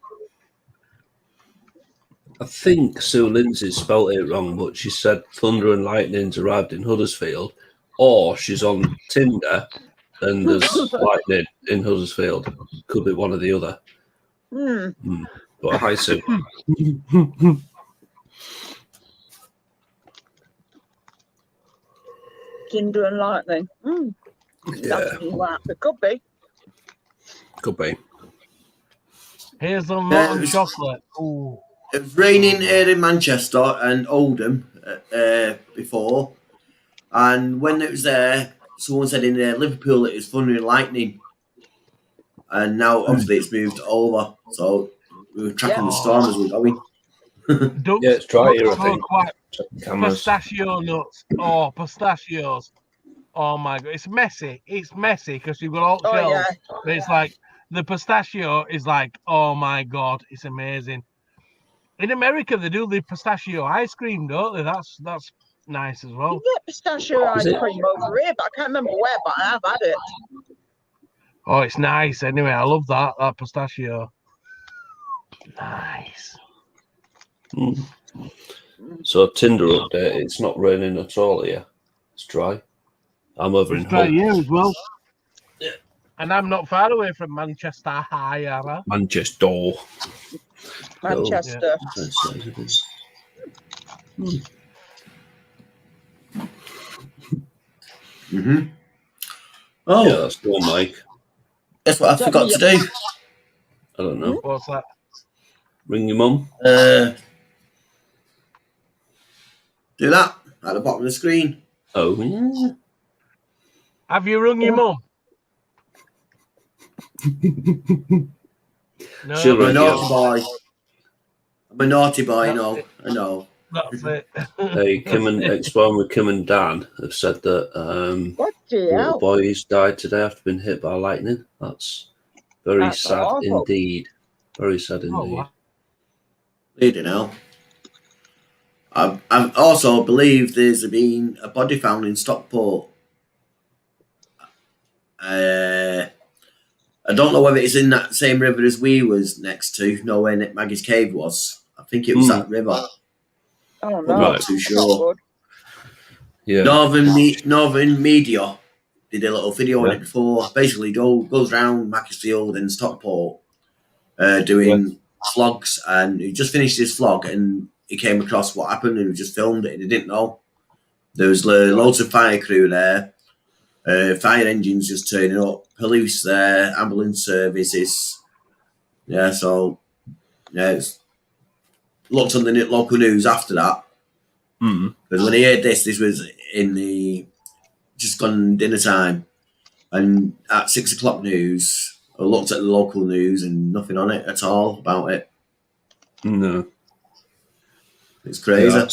I think Sue Lindsay spelt it wrong, but she said Thunder and Lightning's arrived in Huddersfield, or she's on Tinder and there's lightning in Huddersfield. Could be one or the other. But hi, Sue. Ginger and lightning. Yeah, It could be. could be. Hazelnut Yeah, and chocolate. Ooh. It was raining here in Manchester and Oldham before, and when it was there, someone said in Liverpool it was thunder and lightning, and now obviously it's moved over. So we were tracking the storm as we were going. Ducks, Yeah, it's dry here, I ducks think. look quite Cameras. pistachio nuts. Oh, pistachios. Oh my God, it's messy. It's messy because you've got all Oh, shells. yeah. But it's like the pistachio is like, oh my God, it's amazing. In America, they do the pistachio ice cream, don't they? That's nice as well. You get pistachio ice it? cream over here, but I can't remember where, but I have had it. Oh, it's nice. Anyway, I love that pistachio. Nice. So Tinder update, it's not raining at all here. It's dry. I'm over in Try Hull. you as well. Yeah. And I'm not far away from Manchester. Hi, Ara. Manchester. Manchester. Oh, Yeah, that's the one, Mike. guess what I forgot to do? I don't know. What's that? Ring your mum. Do that at the bottom of the screen. Oh, yeah. Have you rung your mum? No. She'll You're a ring naughty you. boy. I'm a naughty boy, That's no. it. I know. That's it. Hey, Kim and Exploring with Kim and Dan have said that What the little hell? boys died today after being hit by lightning. That's very That's sad awful. indeed. Very sad Oh, indeed. wow. Bleeding hell. I also believe there's been a body found in Stockport. I don't know whether it's in that same river as we was next to, where Maggie's Cave was. I think it was that river. Oh I'm no, not Right. too that's sure. not good. Yeah. Northern Media did a little video on Yeah. it before. Basically, goes around Macclesfield and Stockport doing vlogs, and he just finished his vlog and he came across what happened and he just filmed it and he didn't know. There was loads of fire crew there, fire engines just turning up, police there, ambulance services. Yeah, so it's looked on the local news after that. Because when he heard this was in the just gone dinner time, and at 6 o'clock news, I looked at the local news and nothing on it at all about it. No. It's crazy.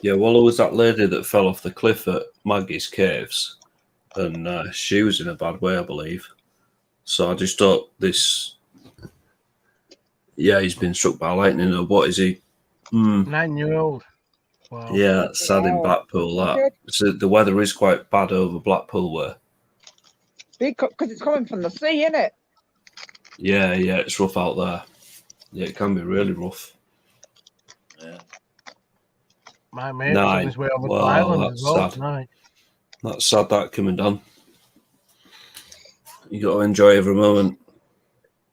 Yeah, well, there was that lady that fell off the cliff at Maggie's Caves, and she was in a bad way, I believe. So I just thought this. Yeah, he's been struck by lightning. Or what is he? 9-year-old. Wow. Yeah, it's sad in Blackpool. That so the weather is quite bad over Blackpool way. Because it's coming from the sea, isn't it? Yeah, it's rough out there. Yeah, it can be really rough. Yeah. My mate's on his way over to Ireland as well tonight. That's sad that coming down. You got to enjoy every moment.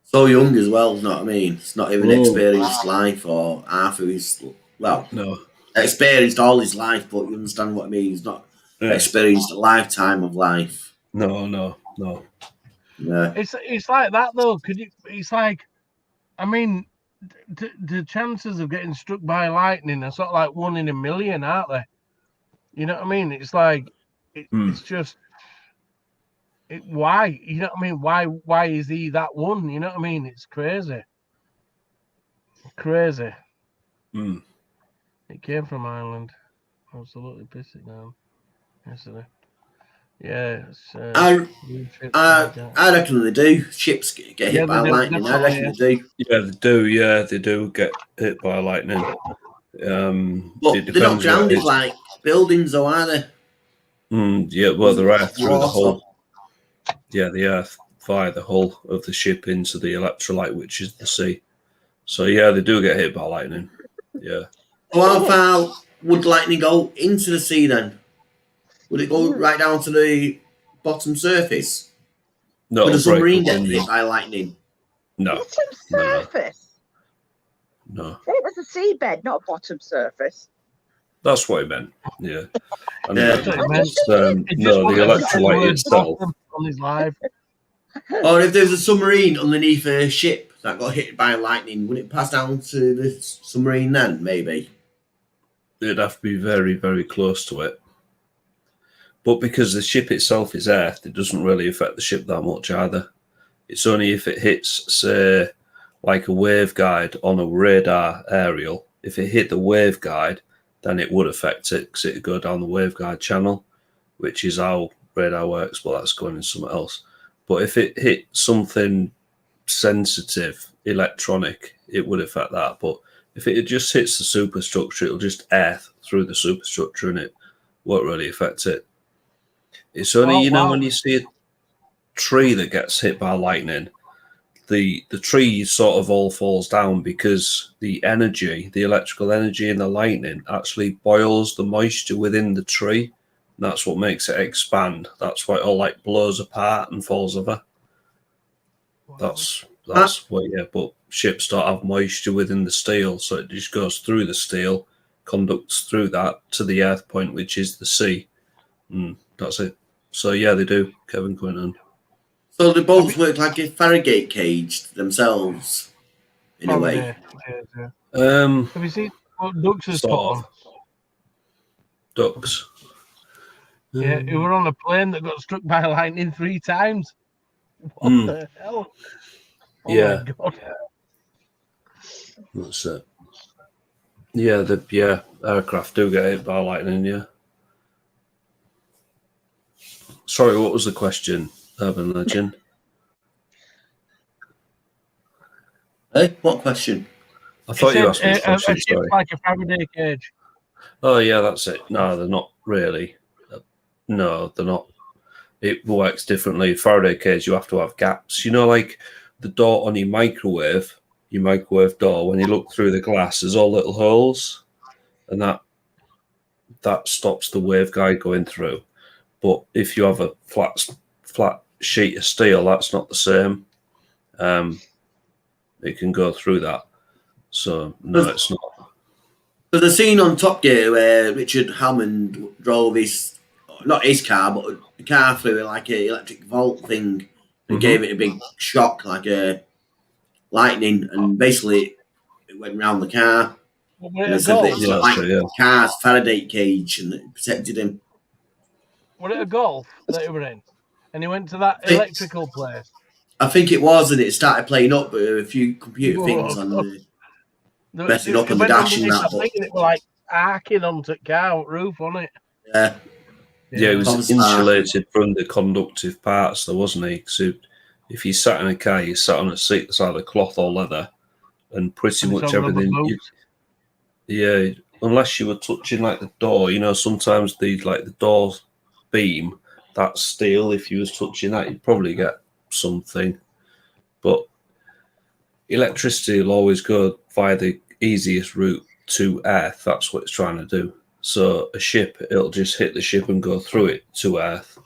So young as well, you know what I mean? It's not even experienced life or half of his, experienced all his life, but you understand what I mean? He's not experienced a lifetime of life. No. Yeah. It's like that though. It's like, I mean, the chances of getting struck by lightning are sort of like 1 in a million, aren't they? You know what I mean? It's like, it's just, why? You know what I mean? Why is he that one? You know what I mean? It's crazy. Crazy. It came from Ireland. Absolutely piss it down yesterday. Yeah, I reckon they do. Ships get hit by lightning. I reckon they do. Yeah, they do. Yeah, they do get hit by lightning. But they're not grounded like buildings, though, are they? Yeah, well, they're earth through the hull. Yeah, the earth via the hull of the ship into the electrolyte, which is the sea. So yeah, they do get hit by lightning. Yeah. Well, how far would lightning go into the sea then? Would it go right down to the bottom surface? No, would a submarine get hit by lightning? No. Bottom surface? No. It was a seabed, not a bottom surface. That's what he meant. Yeah. And Yeah. the electrolyte itself. On his life. Or if there's a submarine underneath a ship that got hit by lightning, would it pass down to the submarine then, maybe? It'd have to be very, very close to it. But because the ship itself is earth, it doesn't really affect the ship that much either. It's only if it hits, say, like a waveguide on a radar aerial. If it hit the waveguide, then it would affect it because it would go down the waveguide channel, which is how radar works, but that's going in something else. But if it hit something sensitive, electronic, it would affect that. But if it just hits the superstructure, it'll just earth through the superstructure and it won't really affect it. It's only, when you see a tree that gets hit by lightning, the tree sort of all falls down because the energy, the electrical energy in the lightning actually boils the moisture within the tree. And that's what makes it expand. That's why it all like blows apart and falls over. Wow. That's what, but ships don't have moisture within the steel, so it just goes through the steel, conducts through that to the earth point, which is the sea. That's it. So yeah, they do, Kevin Quinton. So the boats work like a Farragut cage themselves, in a way. Have you seen what ducks has put on? Ducks. Yeah, who were on a plane that got struck by lightning 3 times. What the hell? Oh yeah. my God. That's it. Yeah, aircraft do get hit by lightning. Yeah. Sorry, what was the question, Urban Legend? Hey, what question? I thought you asked me a question. A ship's like a Faraday cage. Oh yeah, that's it. No, they're not really. No, they're not. It works differently. Faraday cage, you have to have gaps. You know, like the door on your microwave door. When you look through the glass, there's all little holes, and that stops the waveguide going through. But if you have a flat sheet of steel, that's not the same. It can go through that. So no, it's not. There's a scene on Top Gear where Richard Hammond drove not his car, but a car through like an electric volt thing and gave it a big shock, like a lightning, and basically it went round the car. And they said that it's like the car's Faraday cage and it protected him. Was it a Golf that he were in? And he went to that electrical place? I think it was, and it started playing up a few computer things on the messing up on the dash and that. But it was like arcing onto the car roof, wasn't it? Yeah. Yeah, it was insulated from the conductive parts, though, wasn't he? So if you sat in a car, you sat on a seat that's either cloth or leather, and pretty much everything. Yeah, unless you were touching like the door, you know, sometimes the door beam, that's steel. If you was touching that, you'd probably get something. But electricity will always go via the easiest route to earth. That's what it's trying to do. So a ship, it'll just hit the ship and go through it to earth.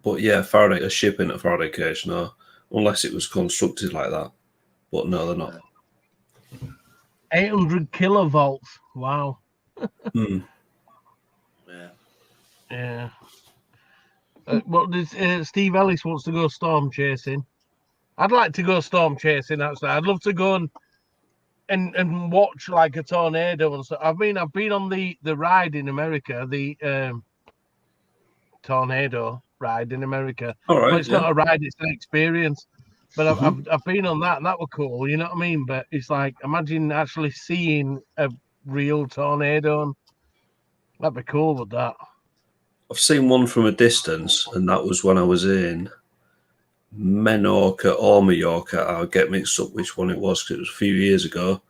But yeah, a ship in a Faraday cage, no, unless it was constructed like that. But no, they're not. 800 kilovolts. Wow. Yeah. Well, Steve Ellis wants to go storm chasing. I'd like to go storm chasing. Actually, I'd love to go and watch like a tornado and stuff. I've been on the ride in America, the tornado ride in America. All right, but it's not a ride; it's an experience. But I've been on that, and that was cool. You know what I mean? But it's like, imagine actually seeing a real tornado. And that'd be cool with that. I've seen one from a distance, and that was when I was in Menorca or Mallorca. I'll get mixed up which one it was because it was a few years ago.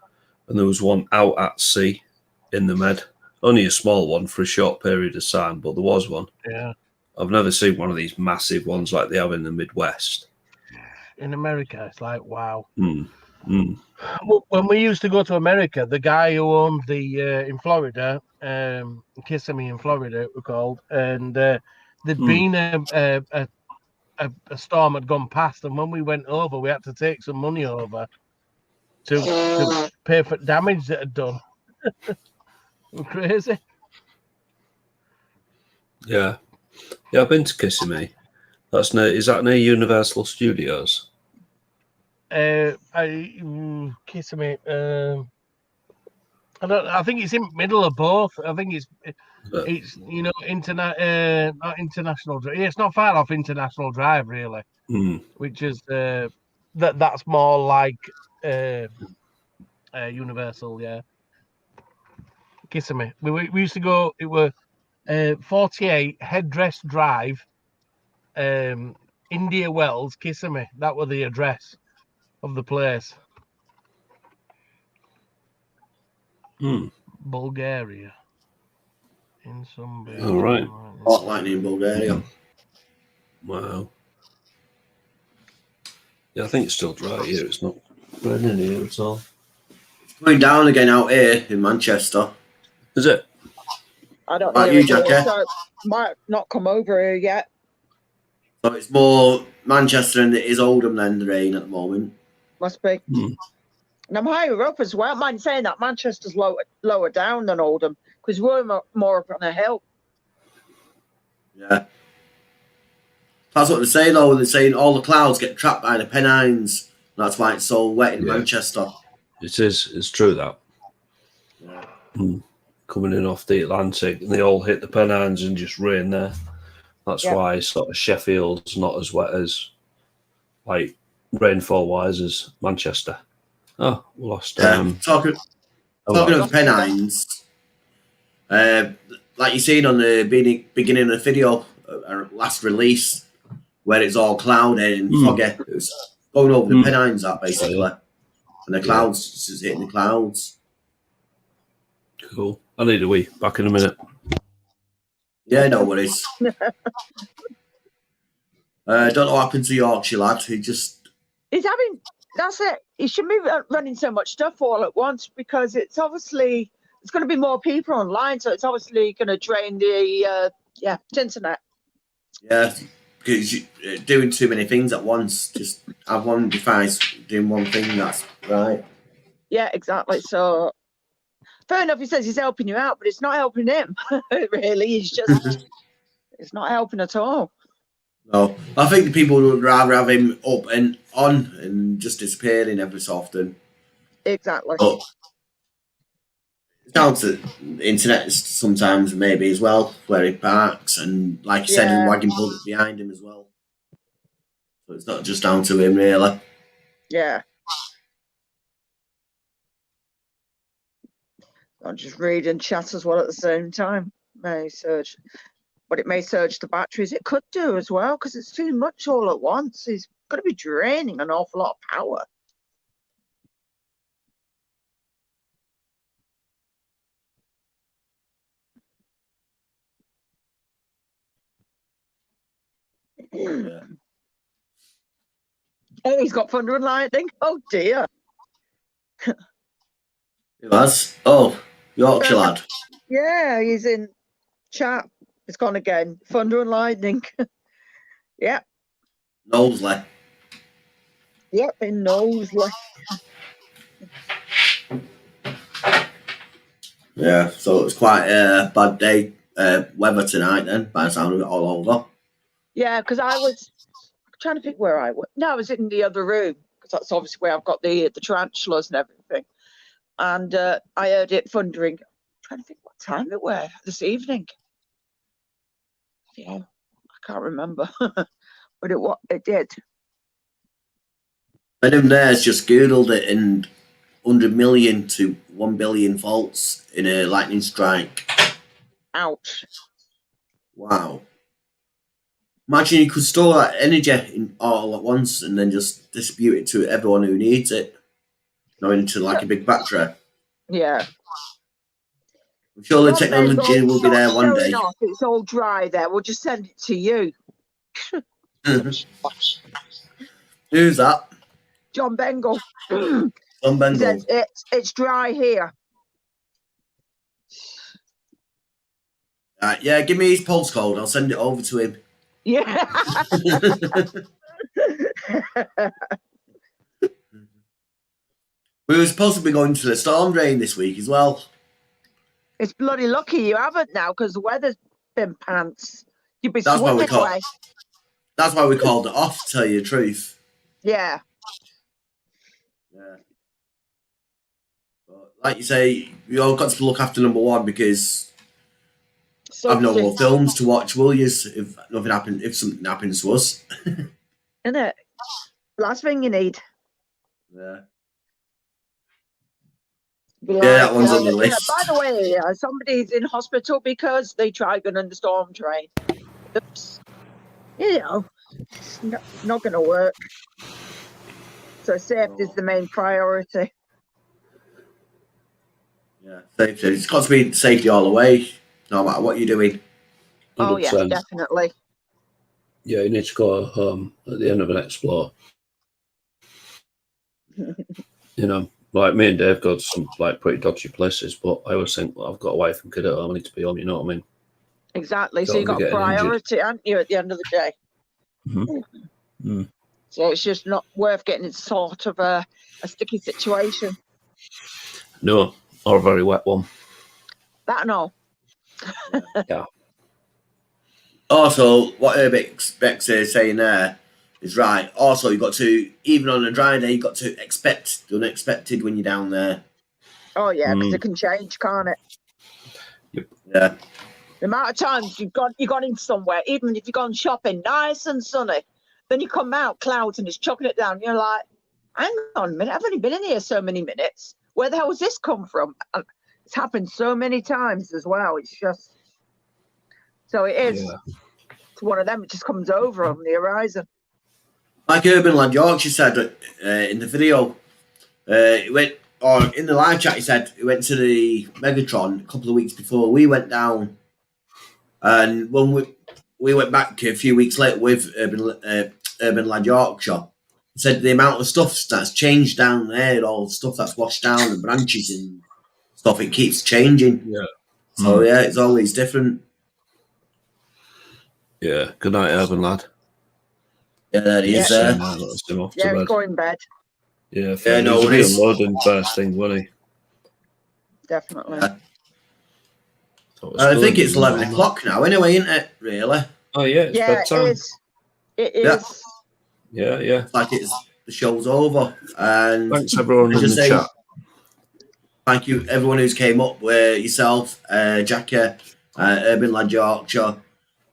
And there was one out at sea in the Med. Only a small one for a short period of time, but there was one. Yeah. I've never seen one of these massive ones like they have in the Midwest. In America, it's like, wow. When we used to go to America, the guy who owned the in Florida, Kissimmee in Florida, it was called, and there'd been a storm had gone past, and when we went over, we had to take some money over to pay for damage that had done. Crazy. Yeah, I've been to Kissimmee. Is that near Universal Studios? Kissimmee. I think it's in the middle of both. I think it's not International Drive. Yeah, it's not far off International Drive, really. Which is that's more like Universal. Yeah. Kissimmee. We used to go. It were 48 Headdress Drive, India Wells, Kissimmee. That was the address of the place. Bulgaria. In some. All right. Hot lightning in Bulgaria. Wow. Yeah, I think it's still dry here. It's not raining here at all. It's going down again out here in Manchester. Is it? I don't know. You, Jackie? So might not come over here yet. So it's more Manchester than it is Oldham then, the rain at the moment. Must be. And I'm higher up as well. I mind saying that Manchester's lower down than Oldham because we're more up on a hill. Yeah. That's what they say though. They're saying all the clouds get trapped by the Pennines. That's why it's so wet in Manchester. It is. It's true that. Yeah. Coming in off the Atlantic, and they all hit the Pennines and just rain there. That's why sort of Sheffield's not as wet as like rainfall wise as Manchester. Oh, we lost. Talking of Pennines, like you seen on the beginning of the video, last release, where it's all cloudy and foggy. It was going over the Pennines, that basically. And the clouds, just hitting the clouds. Cool. I need a wee. Back in a minute. Yeah, no worries. Don't know what happened to Yorkshire lad. He's having, that's it. He shouldn't be running so much stuff all at once, because it's obviously, there's going to be more people online, so it's obviously going to drain the internet. Yeah, because you're doing too many things at once. Just have one device doing one thing, that's right. Yeah, exactly. So, fair enough, he says he's helping you out, but it's not helping him, really. He's just, it's not helping at all. No, I think the people would rather have him up and on and just disappearing every so often. Exactly. But it's down to the internet sometimes, maybe as well, where he parks, and like you said, the wagon pulled behind him as well. So it's not just down to him, really. Yeah. I'm just reading chat as well at the same time. May surge, but it may surge the batteries. It could do as well, because it's too much all at once. He's going to be draining an awful lot of power. Yeah. Oh, he's got thunder and lightning. Oh dear. Who has? Oh, Yorkshire lad. Yeah, he's in chat. It's gone again. Thunder and lightning. Yep. Knowsley. Yep, in Knowsley. Yeah, so it's quite a bad day, weather tonight then, by the sound of it, all over. Yeah, because I was trying to think where I was. No, I was in the other room, because that's obviously where I've got the tarantulas and everything. And I heard it thundering. I'm trying to think what time it was this evening. Yeah, I can't remember, but it did. Venom there's just Googled it, and 100 million to 1 billion faults in a lightning strike. Ouch. Wow. Imagine you could store that energy in all at once and then just distribute it to everyone who needs it. Not into like a big battery. Yeah. I'm sure the technology will be there one day. Off. It's all dry there. We'll just send it to you. Who's that? John Bengal. John Bengal. Says it's dry here. Yeah, give me his postcode. I'll send it over to him. Yeah. We were supposed to be going to the storm drain this week as well. It's bloody lucky you haven't now, because the weather's been pants. You'd be swimming away. That's why we called it off, to tell you the truth. Yeah. Yeah. But like you say, you all got to look after number one, because I've no more films to watch, will you? If something happens to us. Isn't it? Last thing you need. Yeah. Like, that one's on the list. By the way, somebody's in hospital because they tried going on the storm drain. Oops. You know, it's not going to work. So safety is the main priority. Yeah, safety. It's got to be safety all the way, no matter what you're doing. 100%. Oh, yeah, definitely. Yeah, you need to go home at the end of an explore. You know, like me and Dave go to some like pretty dodgy places, but I always think, well, I've got a wife and kid at home, I need to be home, you know what I mean? Exactly. So you've got a priority, haven't you, at the end of the day? Mm-hmm. Mm. So it's just not worth getting into sort of a sticky situation. No, or a very wet one. That and all. Yeah. Also, what Urbex is saying there is right. Also, you've got to, even on a dry day, you've got to expect the unexpected when you're down there. Oh, yeah, because it can change, can't it? Yep. Yeah. The amount of times you've gone in somewhere, even if you've gone shopping, nice and sunny, Then you come out, clouds, and it's chucking it down. You're like, hang on a minute, I've only been in here so many minutes. Where the hell has this come from? It's happened so many times as well. It's just, so it is. Yeah. It's one of them. It just comes over on the horizon. Like Urban Lad Yorkshire said in the video, he went, or in the live chat, he said he went to the Megatron a couple of weeks before we went down, and when we went back a few weeks later with Urban Lad Yorkshire, he said the amount of stuff that's changed down there, all the stuff that's washed down, the branches and stuff, it keeps changing. Yeah. So yeah, it's always different. Yeah. Good night, Urban Lad. Yeah, there he is there. Yeah, he's going bed. Yeah, Yeah, no he worries. was unloading first thing, wasn't he? Definitely. I think it's 11 o'clock now anyway, isn't it, really? Oh, yeah, it's bedtime. It is. Yeah, yeah. It's like the show's over. And Thanks, everyone in the say, chat. Thank you, everyone who's came up with yourself, Jackie, Urban Lad Yorkshire,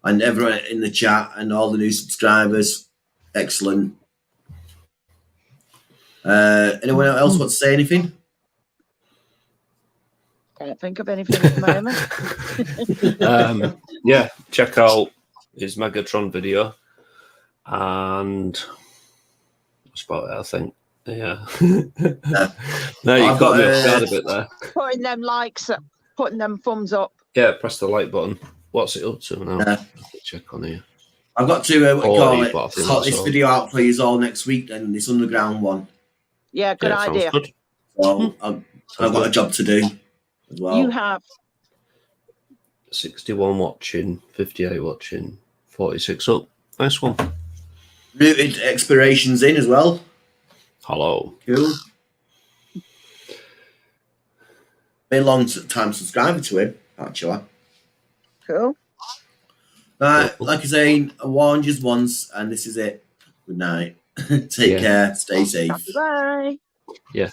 and everyone in the chat and all the new subscribers. Excellent. Anyone else want to say anything? Can't think of anything at the moment. Yeah, check out his Megatron video, and that's about it, I think. Yeah. No, you've got me off guard a bit there. Putting them likes up, putting them thumbs up. Yeah, press the like button. What's it up to now? Check on here. I've got to sort this so. video out for you all next week, then this underground one. Yeah, good idea. Good. So I've got a job to do as well. You have 61 watching, 58 watching, 46 up. Nice one. Rooted Explorations in as well. Hello. Cool. Been a long time subscriber to him, actually. cool. Right, like I say, I warned you once, and this is it. Good night. Take care. Stay safe. Bye. Yeah.